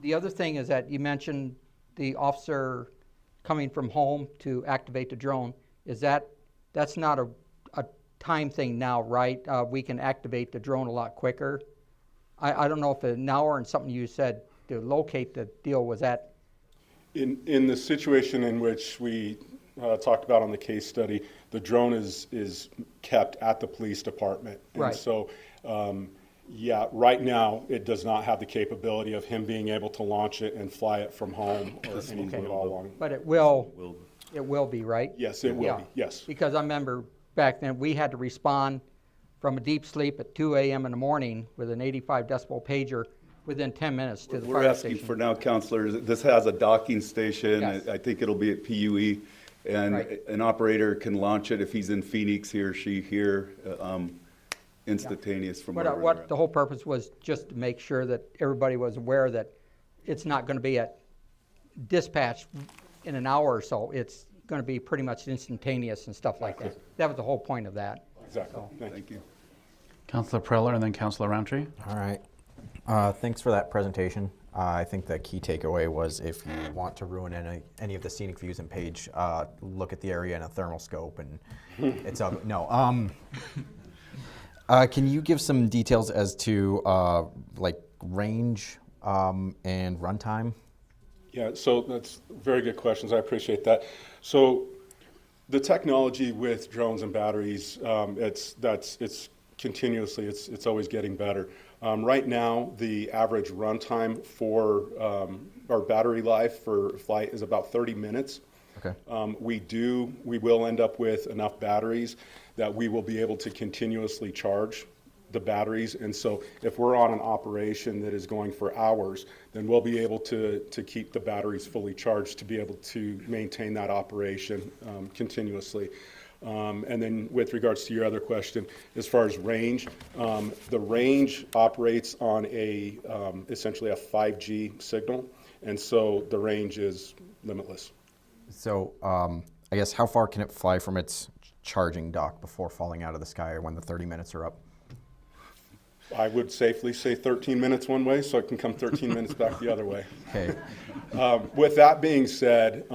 The other thing is that you mentioned the officer coming from home to activate the drone. That's not a time thing now, right? We can activate the drone a lot quicker. I don't know if an hour and something you said to locate the deal was that. In the situation in which we talked about on the case study, the drone is kept at the police department. And right. So, right now it does not have the capability of him being able to launch it and fly it from home or anything at all along. But it will be, right? Yes, it will be, yes. Because I remember back then we had to respond from a deep sleep at 2 a.m. in the morning with an 85 decibel pager within 10 minutes to the We're fire asking station. for now, counselors, this has a docking station. Yes. I think it'll be at PUE, and Right. an operator can launch it if he's in Phoenix, he or she here, instantaneous from wherever they're What at. the whole purpose was just to make sure that everybody was aware that it's not going to be at dispatch in an hour or so. It's going to be pretty much instantaneous and stuff like that. That was the whole point of that. Exactly. So. Thank you. Councilor Preller and then Councilor Roundtree. All right. Thanks for that presentation. I think the key takeaway was if you want to ruin any of the scenic views in Page, look at the area in a thermal scope, and it's no. Can you give some details as to like range and runtime? Yeah, so that's very good questions. I appreciate that. So the technology with drones and batteries, it's continuously, it's always getting better. Right now, the average runtime for our battery life for flight is about 30 minutes. Okay. We will end up with enough batteries that we will be able to continuously charge the batteries. And so if we're on an operation that is going for hours, then we'll be able to keep the batteries fully charged to be able to maintain that operation continuously. And then with regards to your other question, as far as range, the range operates on essentially a 5G signal. And so the range is limitless. So I guess how far can it fly from its charging dock before falling out of the sky or when the 30 minutes are up? I would safely say 13 minutes one way, so it can come 13 minutes back the other way. Okay. With that being said,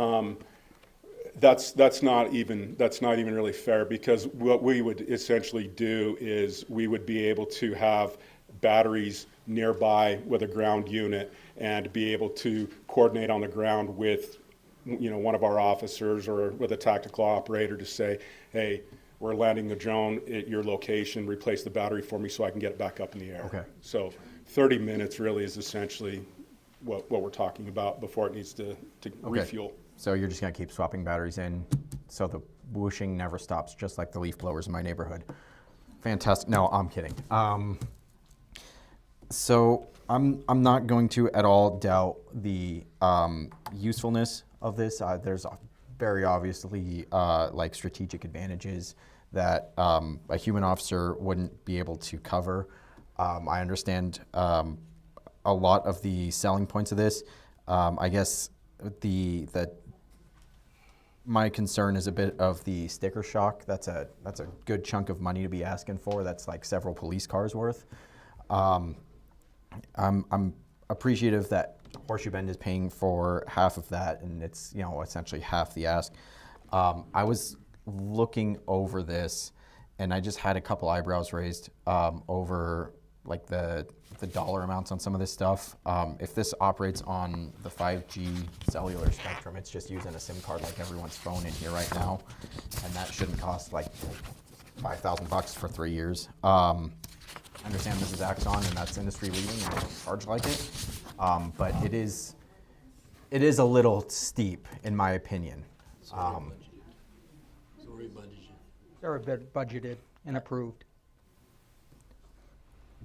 that's not even really fair, because what we would essentially do is we would be able to have batteries nearby with a ground unit and be able to coordinate on the ground with one of our officers or with a tactical operator to say, hey, we're landing the drone at your location, replace the battery for me so I can get it back up in the air. Okay. So 30 minutes really is essentially what we're talking about before it needs to refuel. So you're just going to keep swapping batteries in so the whooshing never stops, just like the leaf blowers in my neighborhood. Fantastic. No, I'm kidding. So I'm not going to at all doubt the usefulness of this. There's very obviously like strategic advantages that a human officer wouldn't be able to cover. I understand a lot of the selling points of this. I guess my concern is a bit of the sticker shock. That's a good chunk of money to be asking for. That's like several police cars worth. I'm appreciative that Horseshoe Bend is paying for half of that, and it's essentially half the ask. I was looking over this, and I just had a couple eyebrows raised over like the dollar amounts on some of this stuff. If this operates on the 5G cellular spectrum, it's just using a SIM card like everyone's phone in here right now, and that shouldn't cost like $5,000 for 3 years. I understand this is Axon, and that's industry leading, and they charge like it, but it is a little steep in my opinion. They're a bit budgeted and approved.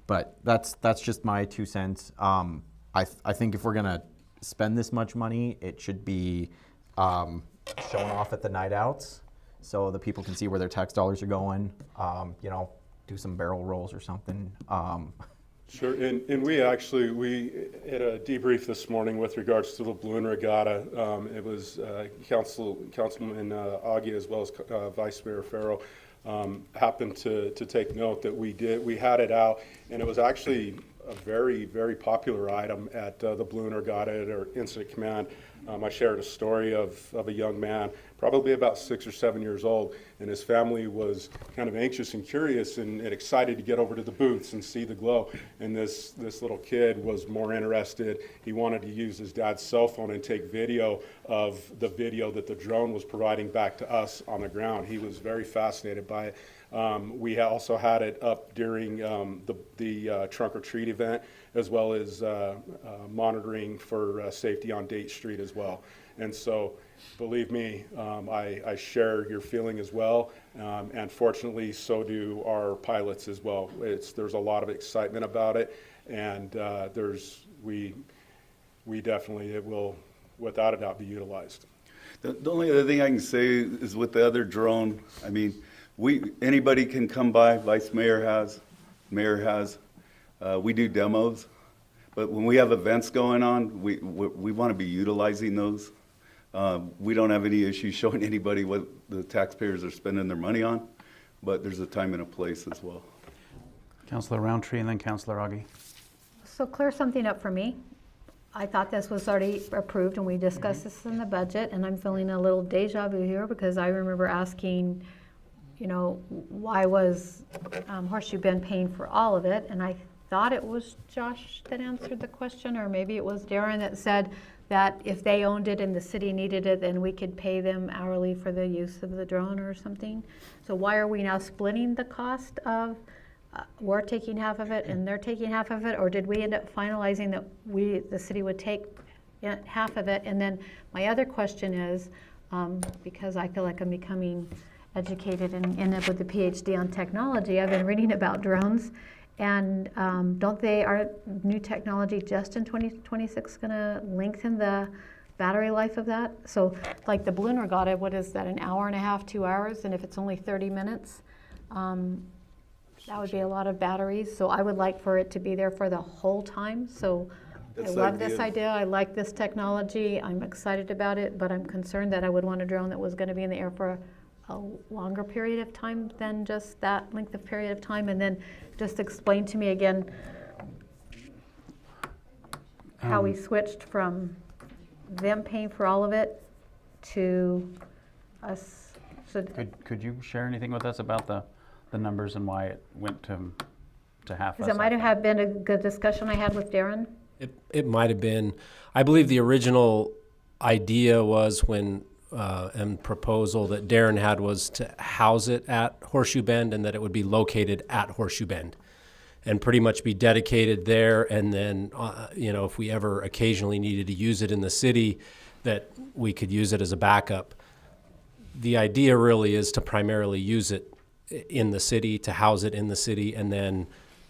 But that's just my 2 cents. I think if we're gonna spend this much money, it should be shown off at the night outs, so the people can see where their tax dollars are going. Do some barrel rolls or something. Sure, and we had a debrief this morning with regards to the balloon regatta. It was Councilman Augie as well as Vice Mayor Farrow happened to take note that we had it out, and it was actually a very, very popular item at the balloon regatta or incident command. I shared a story of a young man, probably about 6 or 7 years old, and his family was kind of anxious and curious and excited to get over to the booths and see the glow. And this little kid was more interested. He wanted to use his dad's cell phone and take video of the video that the drone was providing back to us on the ground. He was very fascinated by it. We also had it up during the trunk or treat event, as well as monitoring for safety on Date Street as well. And so, believe me, I share your feeling as well, and fortunately, so do our pilots as well. There's a lot of excitement about it, and we definitely, it will, without a doubt, be utilized. The only other thing I can say is with the other drone, I mean, anybody can come by, Vice Mayor has, Mayor has. We do demos, but when we have events going on, we want to be utilizing those. We don't have any issue showing anybody what the taxpayers are spending their money on, but there's a time and a place as well. Councillor Roundtree and then Councillor Augie. So clear something up for me. I thought this was already approved and we discussed this in the budget, and I'm feeling a little deja vu here because I remember asking, why was Horseshoe Bend paying for all of it? And I thought it was Josh that answered the question, or maybe it was Darren that said that if they owned it and the city needed it, then we could pay them hourly for the use of the drone or something. So why are we now splitting the cost of, we're taking half of it and they're taking half of it? Or did we end up finalizing that the city would take half of it? And then my other question is, because I feel like I'm becoming educated and end up with a PhD on technology, I've been reading about drones, and are new technology just in 2026 going to lengthen the battery life of that? So like the balloon regatta, what is that, an hour and a half, 2 hours? And if it's only 30 minutes, that would be a lot of batteries. So I would like for it to be there for the whole time. So I love this idea. I like this technology. I'm excited about it, but I'm concerned that I would want a drone that was going to be in the air for a longer period of time than just that length of period of time. And then just explain to me again how we switched from them paying for all of it to us. So Could you share anything with us about the numbers and why it went to half? Because it might have been a good discussion I had with Darren. It might have been. I believe the original idea was and proposal that Darren had was to house it at Horseshoe Bend, and that it would be located at Horseshoe Bend and pretty much be dedicated there. And then, if we ever occasionally needed to use it in the city, that we could use it as a backup. The idea really is to primarily use it in the city, to house it in the city, and then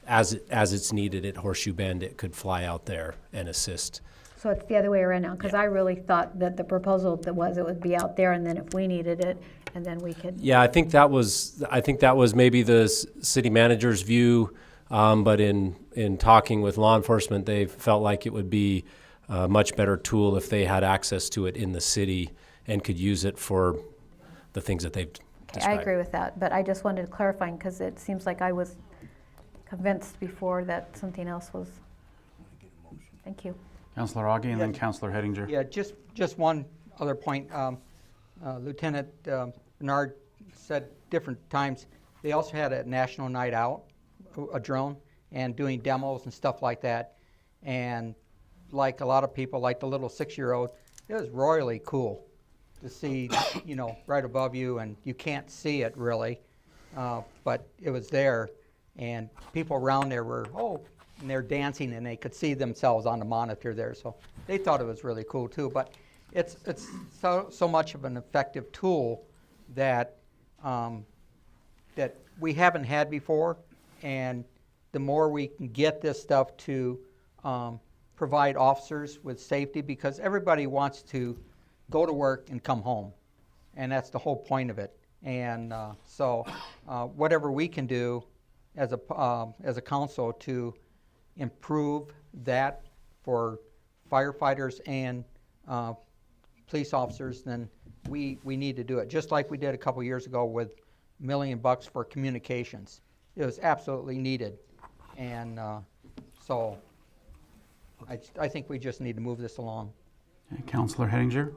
as it's needed at Horseshoe Bend, it could fly out there and assist. So it's the other way around now, because I really thought that the proposal that was it would be out there, and then if we needed it, and then we could. Yeah, I think that was maybe the city manager's view, but in talking with law enforcement, they felt like it would be a much better tool if they had access to it in the city and could use it for the things that they've described. I agree with that, but I just wanted clarifying because it seems like I was convinced before that something else was. Thank you. Councillor Augie and then Councillor Hettinger. Yeah, just one other point. Lieutenant Bernard said different times, they also had a national night out, a drone, and doing demos and stuff like that. And like a lot of people, like the little 6-year-old, it was royally cool to see, right above you, and you can't see it really, but it was there, and people around there were, and they're dancing, and they could see themselves on the monitor there, so they thought it was really cool too. But it's so much of an effective tool that that we haven't had before, and the more we can get this stuff to provide officers with safety, because everybody wants to go to work and come home, and that's the whole point of it. And so whatever we can do as a council to improve that for firefighters and police officers, then we need to do it. Just like we did a couple years ago with $1 million for communications. It was absolutely needed. And so I think we just need to move this along. Okay, Councillor Hettinger.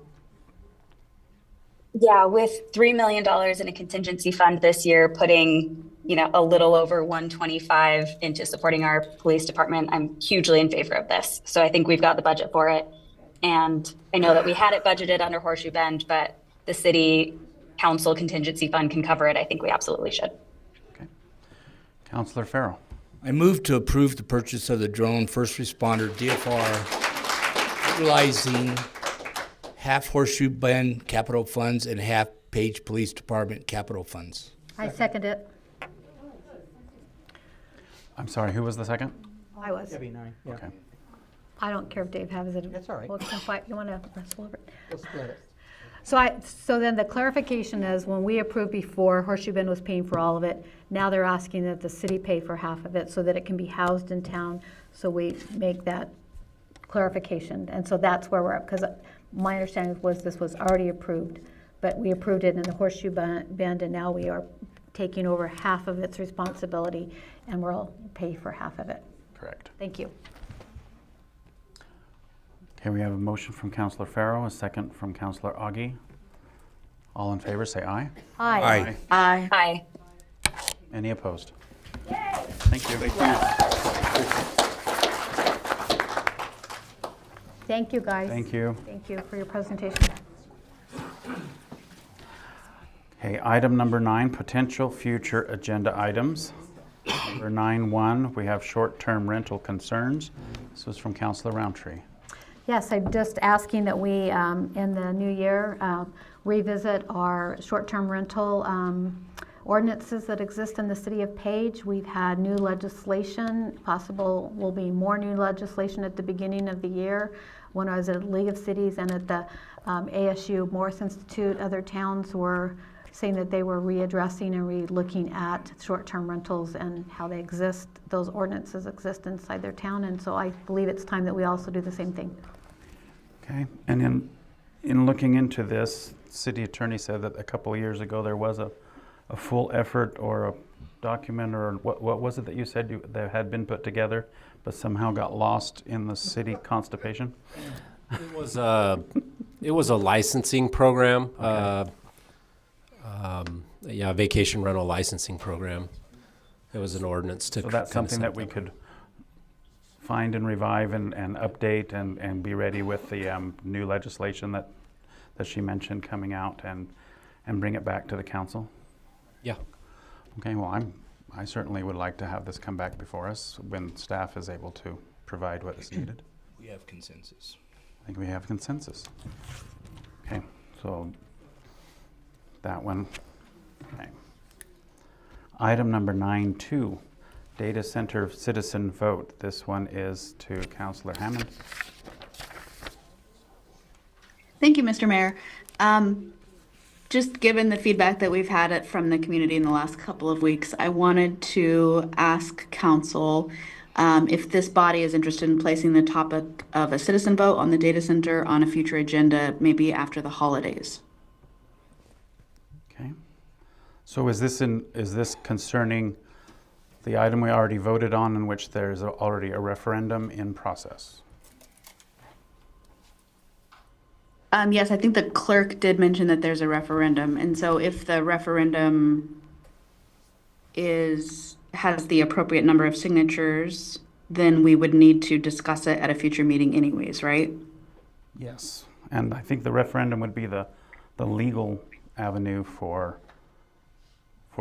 Yeah, with $3 million in a contingency fund this year, putting a little over 125 into supporting our police department, I'm hugely in favor of this. So I think we've got the budget for it. And I know that we had it budgeted under Horseshoe Bend, but the city council contingency fund can cover it. I think we absolutely should. Okay. Councillor Farrell. I move to approve the purchase of the drone first responder DFR, utilizing half Horseshoe Bend capital funds and half Page Police Department capital funds. I second it. I'm sorry, who was the second? I was. Debbie and I, yeah. Okay. I don't care if Dave has it. That's all right. Well, can fight. You want to wrestle over it? We'll split it. So then the clarification is, when we approved before, Horseshoe Bend was paying for all of it. Now they're asking that the city pay for half of it so that it can be housed in town. So we make that clarification. And so that's where we're at, because my understanding was this was already approved, but we approved it in the Horseshoe Bend, and now we are taking over half of its responsibility, and we'll pay for half of it. Correct. Thank you. Okay, we have a motion from Councillor Farrow, a second from Councillor Augie. All in favor, say aye. Aye. Aye. Aye. Any opposed? Thank you. Thank you, guys. Thank you. Thank you for your presentation. Okay, item number 9, potential future agenda items. Number 9.1, we have short-term rental concerns. This was from Councillor Roundtree. Yes, I'm just asking that we, in the new year, revisit our short-term rental ordinances that exist in the city of Page. We've had new legislation, will be more new legislation at the beginning of the year. When I was at League of Cities and at the ASU Morris Institute, other towns were saying that they were readdressing and re-looking at short-term rentals and how they exist, those ordinances exist inside their town, and so I believe it's time that we also do the same thing. Okay, and in looking into this, city attorney said that a couple of years ago there was a full effort or a document, or what was it that you said that had been put together but somehow got lost in the city constipation? It was a licensing program. Okay. Vacation rental licensing program. It was an ordinance to. So that's something that we could find and revive and update and be ready with the new legislation that she mentioned coming out and bring it back to the council? Yeah. Okay, well, I certainly would like to have this come back before us when staff is able to provide what is needed. We have consensus. I think we have consensus. Okay, so that one. Okay. Item number 9.2, data center citizen vote. This one is to Councillor Hammond. just given the feedback that we've had from the community in the last couple of weeks, I wanted to ask council if this body is interested in placing the topic of a citizen vote on the data center on a future agenda, maybe after the holidays. Okay. So is this concerning the item we already voted on in which there's already a referendum in process? Yes, I think the clerk did mention that there's a referendum. And so if the referendum has the appropriate number of signatures, then we would need to discuss it at a future meeting anyways, right? Yes. And I think the referendum would be the legal avenue for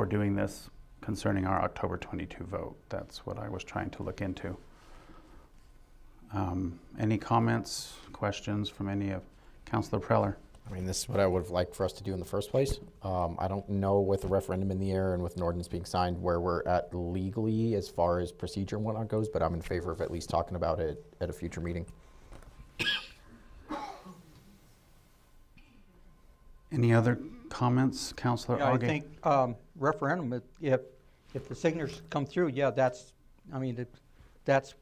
doing this concerning our October 22 vote. That's what I was trying to look into. Any comments, questions from any of Councilor Preller? I mean, this is what I would have liked for us to do in the first place. I don't know with the referendum in the air and with an ordinance being signed where we're at legally as far as procedure and whatnot goes, but I'm in favor of at least talking about it at a future meeting. Any other comments, Councilor Yeah, I Augie? think referendum, if the signatures come through, yeah, that's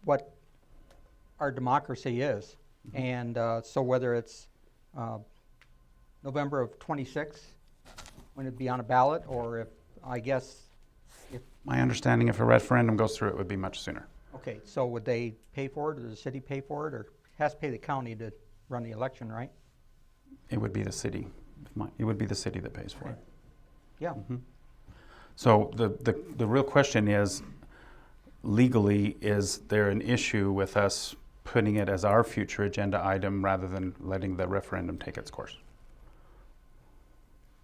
what our democracy is. And so whether it's November of 26 when it'd be on a ballot, or if my understanding, if a referendum goes through, it would be much sooner. okay, so would they pay for it, or the city pay for it, or has to pay the county to run the election, right? It would be the city. It would be the city that pays for it. Yeah. Mm-hmm. So the real question is, legally, is there an issue with us putting it as our future agenda item rather than letting the referendum take its course?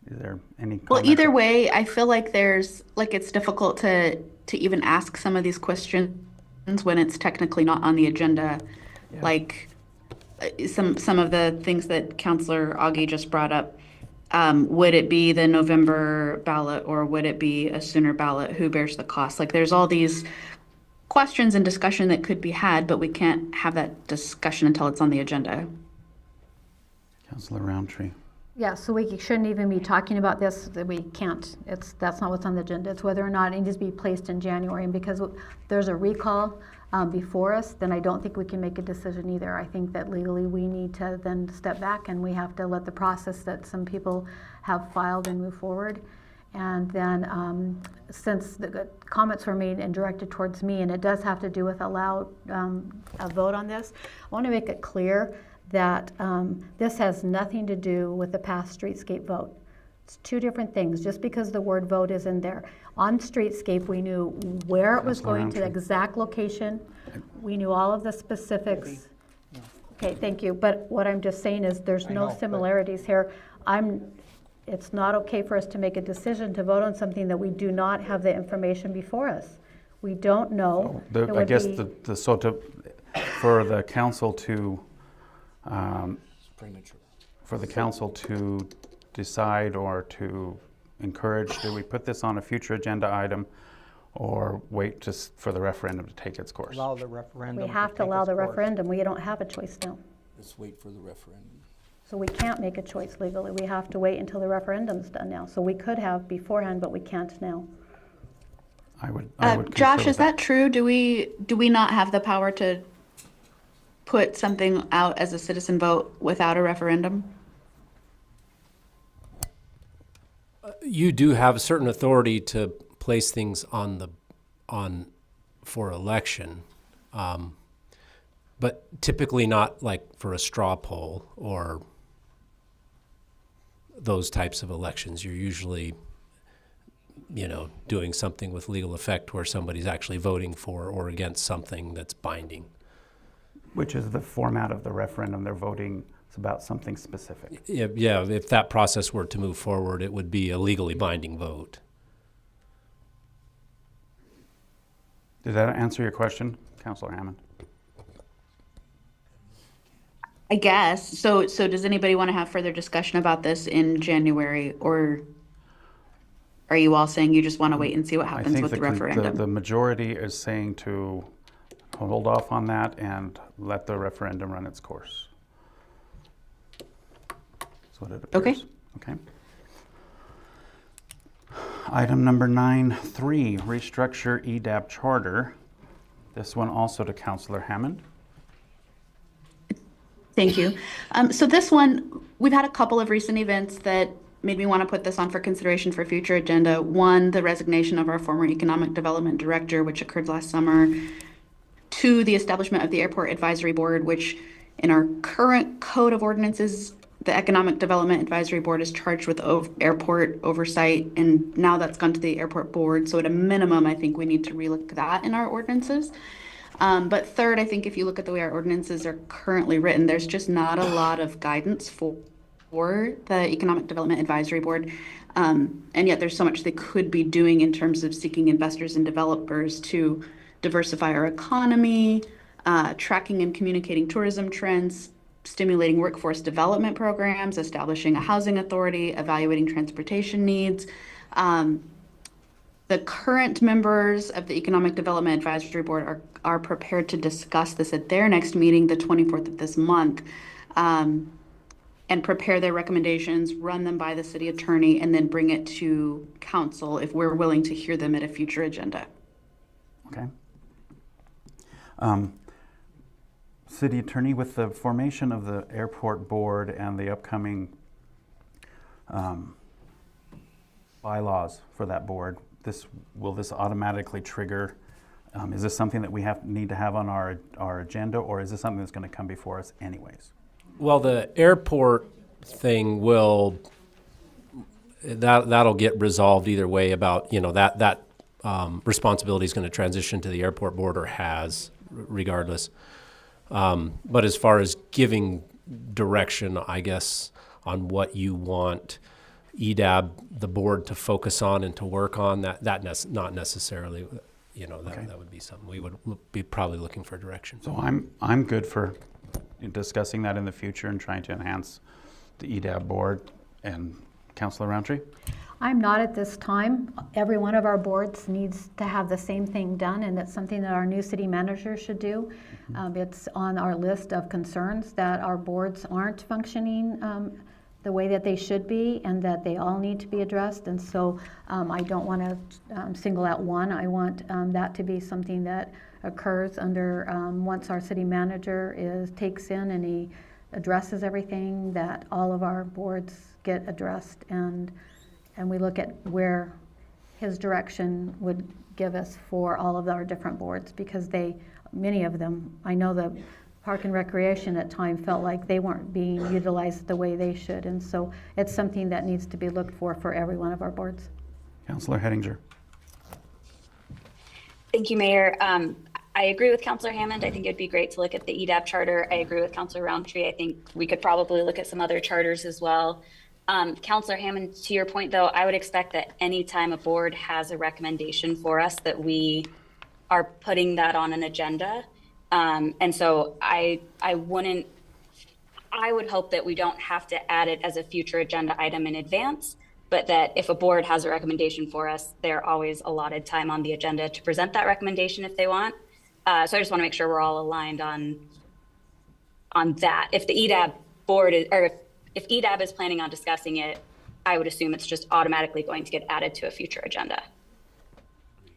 Is there any comment? Well, either way, I feel like it's difficult to even ask some of these questions when it's technically not on the agenda. Yeah. Like some of the things that Councilor Augie just brought up. Would it be the November ballot or would it be a sooner ballot? Who bears the cost? Like there's all these questions and discussion that could be had, but we can't have that discussion until it's on the agenda. Councilor Roundtree. Yeah, so we shouldn't even be talking about this, that we can't. That's not what's on the agenda. It's whether or not it needs to be placed in January. And because there's a recall before us, then I don't think we can make a decision either. I think that legally we need to then step back and we have to let the process that some people have filed and move forward. And then since the comments were made and directed towards me, and it does have to do with a vote on this, I want to make it clear that this has nothing to do with the past streetscape vote. It's two different things. Just because the word vote is in there. On streetscape, we knew where it was going to, the exact location. We knew all of the specifics. Okay, thank you. But what I'm just saying is there's no similarities here. It's not okay for us to make a decision to vote on something that we do not have the information before us. We don't know. I guess for the council to decide or to encourage, do we put this on a future agenda item or wait for the referendum to take its course? Allow the referendum. We have to allow the referendum. We don't have a choice now. Let's wait for the referendum. So we can't make a choice legally. We have to wait until the referendum's done now. So we could have beforehand, but we can't now. I would Josh, is that true? Do we not have the power to put something out as a citizen vote without a referendum? You do have certain authority to place things for election, but typically not like for a straw poll or those types of elections. You're usually, doing something with legal effect where somebody's actually voting for or against something that's binding. Which is the format of the referendum. They're voting about something specific. Yeah, if that process were to move forward, it would be a legally binding vote. Did that answer your question, Councilor Hammond? I guess. So does anybody want to have further discussion about this in January, or are you all saying you just want to wait and see what happens with the referendum? The majority is saying to hold off on that and let the referendum run its course. That's what it appears. Okay. Okay. Item number 9.3, restructure EDAB charter. This one also to Councillor Hammond. Thank you. So this one, we've had a couple of recent events that made me want to put this on for consideration for future agenda. One, the resignation of our former economic development director, which occurred last summer. Two, the establishment of the airport advisory board, which in our current code of ordinances, the economic development advisory board is charged with airport oversight, and now that's gone to the airport board. So at a minimum, I think we need to relook that in our ordinances. But third, I think if you look at the way our ordinances are currently written, there's just not a lot of guidance for the Economic Development Advisory Board. And yet there's so much they could be doing in terms of seeking investors and developers to diversify our economy, tracking and communicating tourism trends, stimulating workforce development programs, establishing a housing authority, evaluating transportation needs. The current members of the Economic Development Advisory Board are prepared to discuss this at their next meeting, the 24th of this month, and prepare their recommendations, run them by the city attorney, and then bring it to council if we're willing to hear them at a future agenda. Okay. City Attorney, with the formation of the airport board and the upcoming bylaws for that board, will this automatically trigger? Is this something that we need to have on our agenda, or is this something that's going to come before us anyways? Well, the airport thing that'll get resolved either way about, that responsibility is going to transition to the airport board, or has, regardless. But as far as giving direction, I guess, on what you want EDAB, the board, to focus on and to work on, not necessarily, that would be something we would be probably looking for direction. So I'm good for discussing that in the future and trying to enhance the EDAB board. And Councillor Roundtree? I'm not at this time. Every one of our boards needs to have the same thing done, and it's something that our new city manager should do. It's on our list of concerns that our boards aren't functioning the way that they should be, and that they all need to be addressed. And so I don't want to single out one. I want that to be something that occurs under once our city manager takes in and he addresses everything, that all of our boards get addressed, and we look at where his direction would give us for all of our different boards, because many of them, I know the Park and Recreation at times felt like they weren't being utilized the way they should, and so it's something that needs to be looked for every one of our boards. Councillor Hettinger. Thank you, Mayor. I agree with Councillor Hammond. I think it'd be great to look at the EDAB charter. I agree with Councillor Roundtree. I think we could probably look at some other charters as well. Councillor Hammond, to your point, though, I would expect that anytime a board has a recommendation for us, that we are putting that on an agenda. And so I would hope that we don't have to add it as a future agenda item in advance, but that if a board has a recommendation for us, they're always allotted time on the agenda to present that recommendation if they want. So I just want to make sure we're all aligned on that. If the EDAB board if EDAB is planning on discussing it, I would assume it's just automatically going to get added to a future agenda.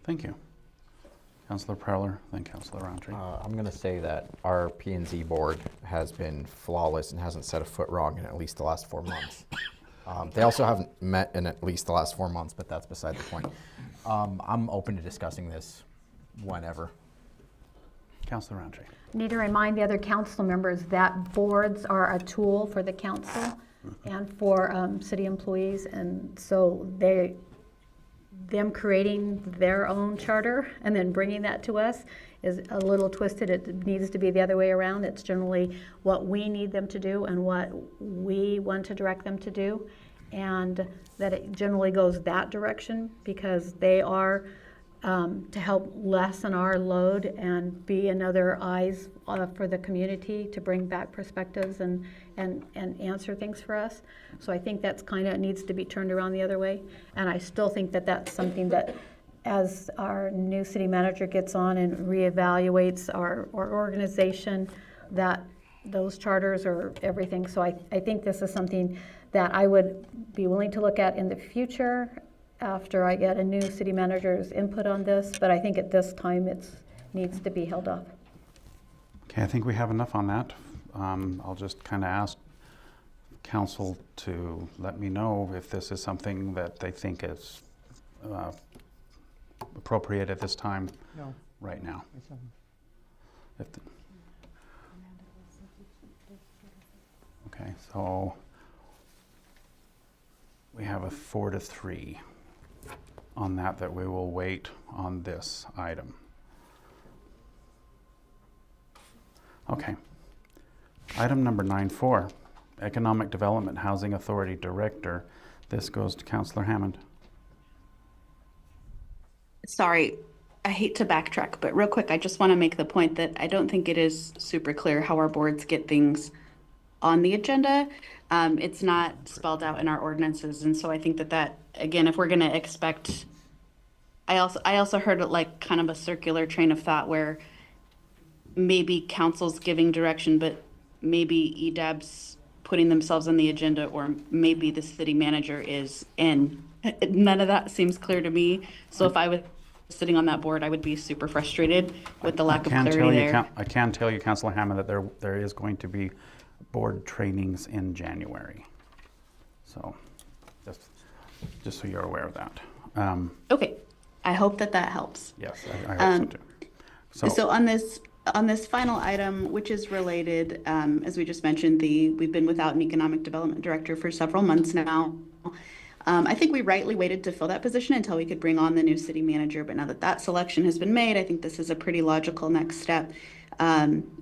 Thank you. Councillor Prowler, then Councillor Roundtree. I'm going to say that our P&Z board has been flawless and hasn't set a foot wrong in at least the last 4 months. They also haven't met in at least the last 4 months, but that's beside the point. I'm open to discussing this whenever. Councillor Roundtree. Need to remind the other council members that boards are a tool for the council and for city employees, and so them creating their own charter and then bringing that to us is a little twisted. It needs to be the other way around. It's generally what we need them to do and what we want to direct them to do, and that it generally goes that direction, because they are to help lessen our load and be another eyes for the community, to bring back perspectives and answer things for us. So I think that's kind of needs to be turned around the other way. And I still think that that's something that, as our new city manager gets on and reevaluates our organization, that those charters are everything. So I think this is something that I would be willing to look at in the future, after I get a new city manager's input on this, but I think at this time it needs to be held off. Okay, I think we have enough on that. I'll just kind of ask council to let me know if this is something that they think is appropriate at this time. No. Right now. Okay, so we have a 4-3 on that we will wait on this item. Okay. Item number 9.4, Economic Development Housing Authority Director. This goes to Councillor Hammond. Sorry, I hate to backtrack, but real quick, I just want to make the point that I don't think it is super clear how our boards get things on the agenda. It's not spelled out in our ordinances, and so I think that again, if we're going to expect, I also heard it like kind of a circular train of thought where maybe council's giving direction, but maybe EDAB's putting themselves on the agenda, or maybe the city manager is in. None of that seems clear to me. So if I was sitting on that board, I would be super frustrated with the lack of clarity there. I can tell you, Councillor Hammond, that there is going to be board trainings in January. So just so you're aware of that. Okay, I hope that helps. Yes, I hope so too. So on this final item, which is related, as we just mentioned, we've been without an economic development director for several months now. I think we rightly waited to fill that position until we could bring on the new city manager, but now that selection has been made, I think this is a pretty logical next step.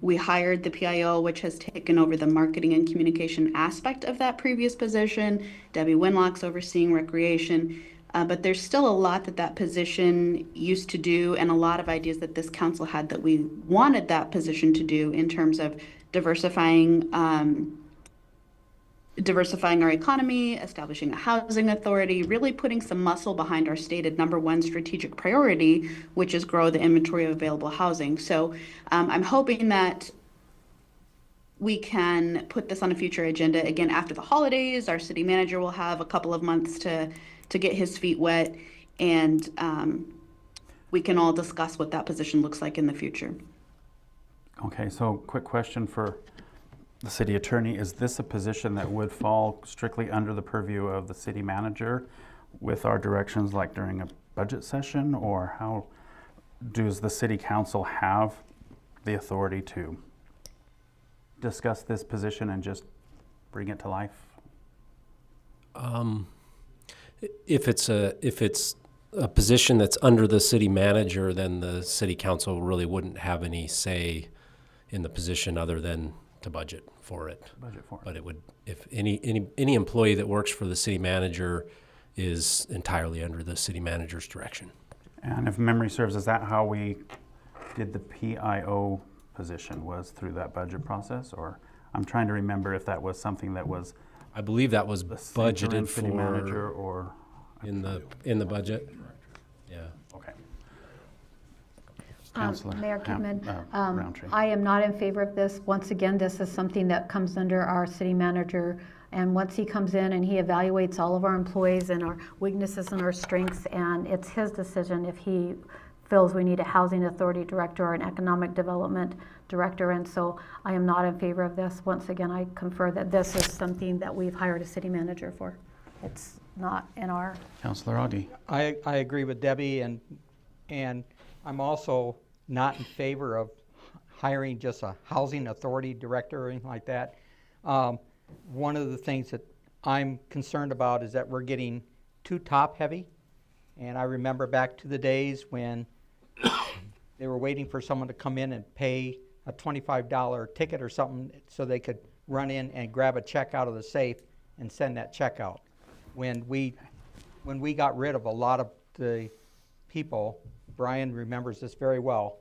We hired the PIO, which has taken over the marketing and communication aspect of that previous position. Debbie Winlock's overseeing recreation. But there's still a lot that position used to do, and a lot of ideas that this council had that we wanted that position to do in terms of diversifying our economy, establishing a housing authority, really putting some muscle behind our stated #1 strategic priority, which is grow the inventory of available housing. So I'm hoping that we can put this on a future agenda. Again, after the holidays, our city manager will have a couple of months to get his feet wet, and we can all discuss what that position looks like in the future. Okay, so quick question for the city attorney. Is this a position that would fall strictly under the purview of the city manager with our directions like during a budget session, or how does the city council have the authority to discuss this position and just bring it to life? If it's a position that's under the city manager, then the city council really wouldn't have any say in the position other than to budget for it. But it would, if any employee that works for the city manager is entirely under the city manager's direction. And if memory serves, is that how we did the PIO position, was through that budget process? Or I'm trying to remember if that was something that was, I believe that was budgeted city for manager or in the budget. Yeah. Okay. Mayor Kidman, Roundtree. I am not in favor of this. Once again, this is something that comes under our city manager, and once he comes in and he evaluates all of our employees and our weaknesses and our strengths, and it's his decision if he feels we need a housing authority director or an economic development director, and so I am not in favor of this. Once again, I confer that this is something that we've hired a city manager for. It's not in our... Councillor Augie. I agree with Debbie, and I'm also not in favor of hiring just a housing authority director or anything like that. One of the things that I'm concerned about is that we're getting too top heavy. And I remember back to the days when they were waiting for someone to come in and pay a $25 ticket or something so they could run in and grab a check out of the safe and send that check out. When we got rid of a lot of the people, Brian remembers this very well,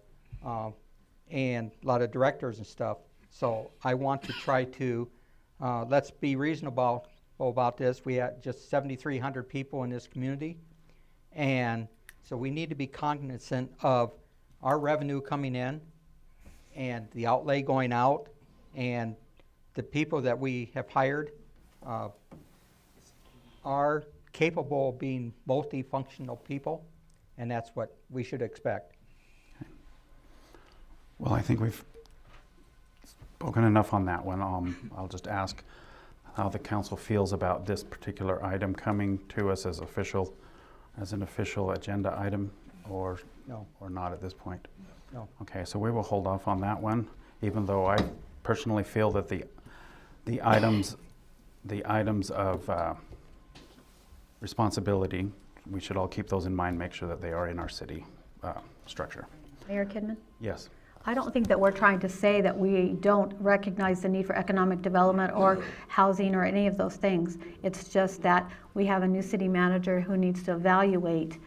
and a lot of directors and stuff. So I want to try to, let's be reasonable about this. We had just 7,300 people in this community. And so we need to be cognizant of our revenue coming in and the outlay going out, and the people that we have hired are capable of being multifunctional people, and that's what we should expect. Well, I think we've spoken enough on that one. I'll just ask how the council feels about this particular item coming to us as an official agenda item, or No. or not at this point. No. Okay, so we will hold off on that one, even though I personally feel that the items of responsibility, we should all keep those in mind, make sure that they are in our city structure. Mayor Kidman? Yes. I don't think that we're trying to say that we don't recognize the need for economic development or housing or any of those things. It's just that we have a new city manager who needs to evaluate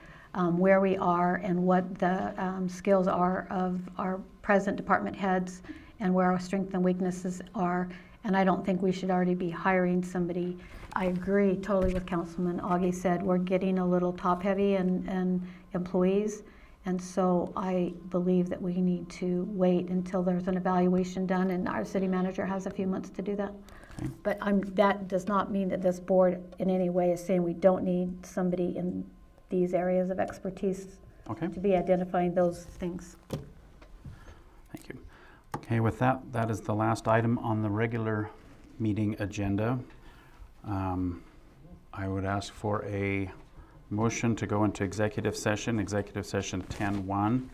where we are and what the skills are of our present department heads and where our strengths and weaknesses are. And I don't think we should already be hiring somebody. I agree totally with Councilman Augie said. We're getting a little top heavy in employees. And so I believe that we need to wait until there's an evaluation done, and our city manager has a few months to do that. Okay. But that does not mean that this board in any way is saying we don't need somebody in these areas of expertise Okay. to be identifying those things. Thank you. Okay, with that, that is the last item on the regular meeting agenda. I would ask for a motion to go into executive session 10-1,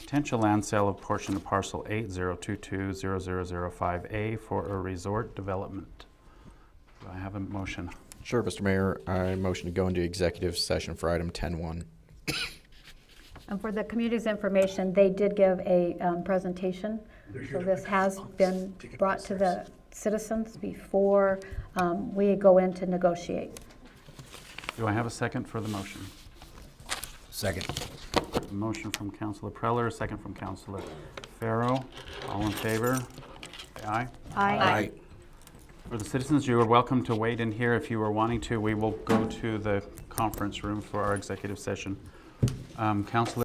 potential land sale of portion of parcel 80220005A for a resort development. Do I have a motion? Sure, Mr. Mayor. I motion to go into executive session for item 10-1. And for the community's information, they did give a presentation. So this has been brought to the citizens before we go in to negotiate. Do I have a second for the motion? Second. A motion from Councilor Preller, a second from Councilor Farrow. All in favor? Say aye. Aye. For the citizens, you are welcome to wait in here if you are wanting to. We will go to the conference room for our executive session. Councilor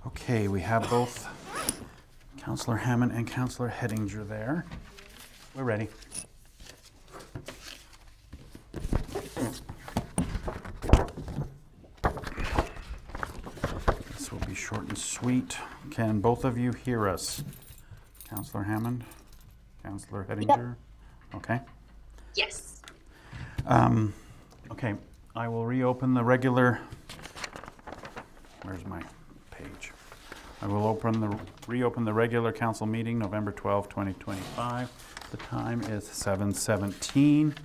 Okay, we have both Councillor Hammond and Councillor Hettinger there. We're ready. This will be short and sweet. Can both of you hear us? Councillor Hammond? Councillor Hettinger? Okay. Yes. Okay, I will reopen the regular, where's my page? I will reopen the regular council meeting, November 12, 2025. The time is 7:17.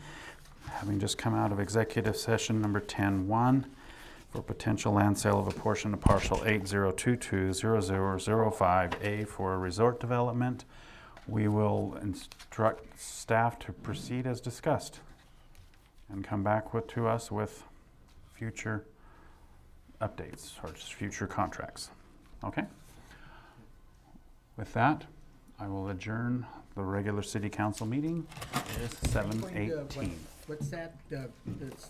Having just come out of executive session number 10-1 for potential land sale of a portion of parcel 80220005A for a resort development, we will instruct staff to proceed as discussed and come back to us with future updates or future contracts. Okay? With that, I will adjourn the regular city council meeting. It is 7:18. What's that? That's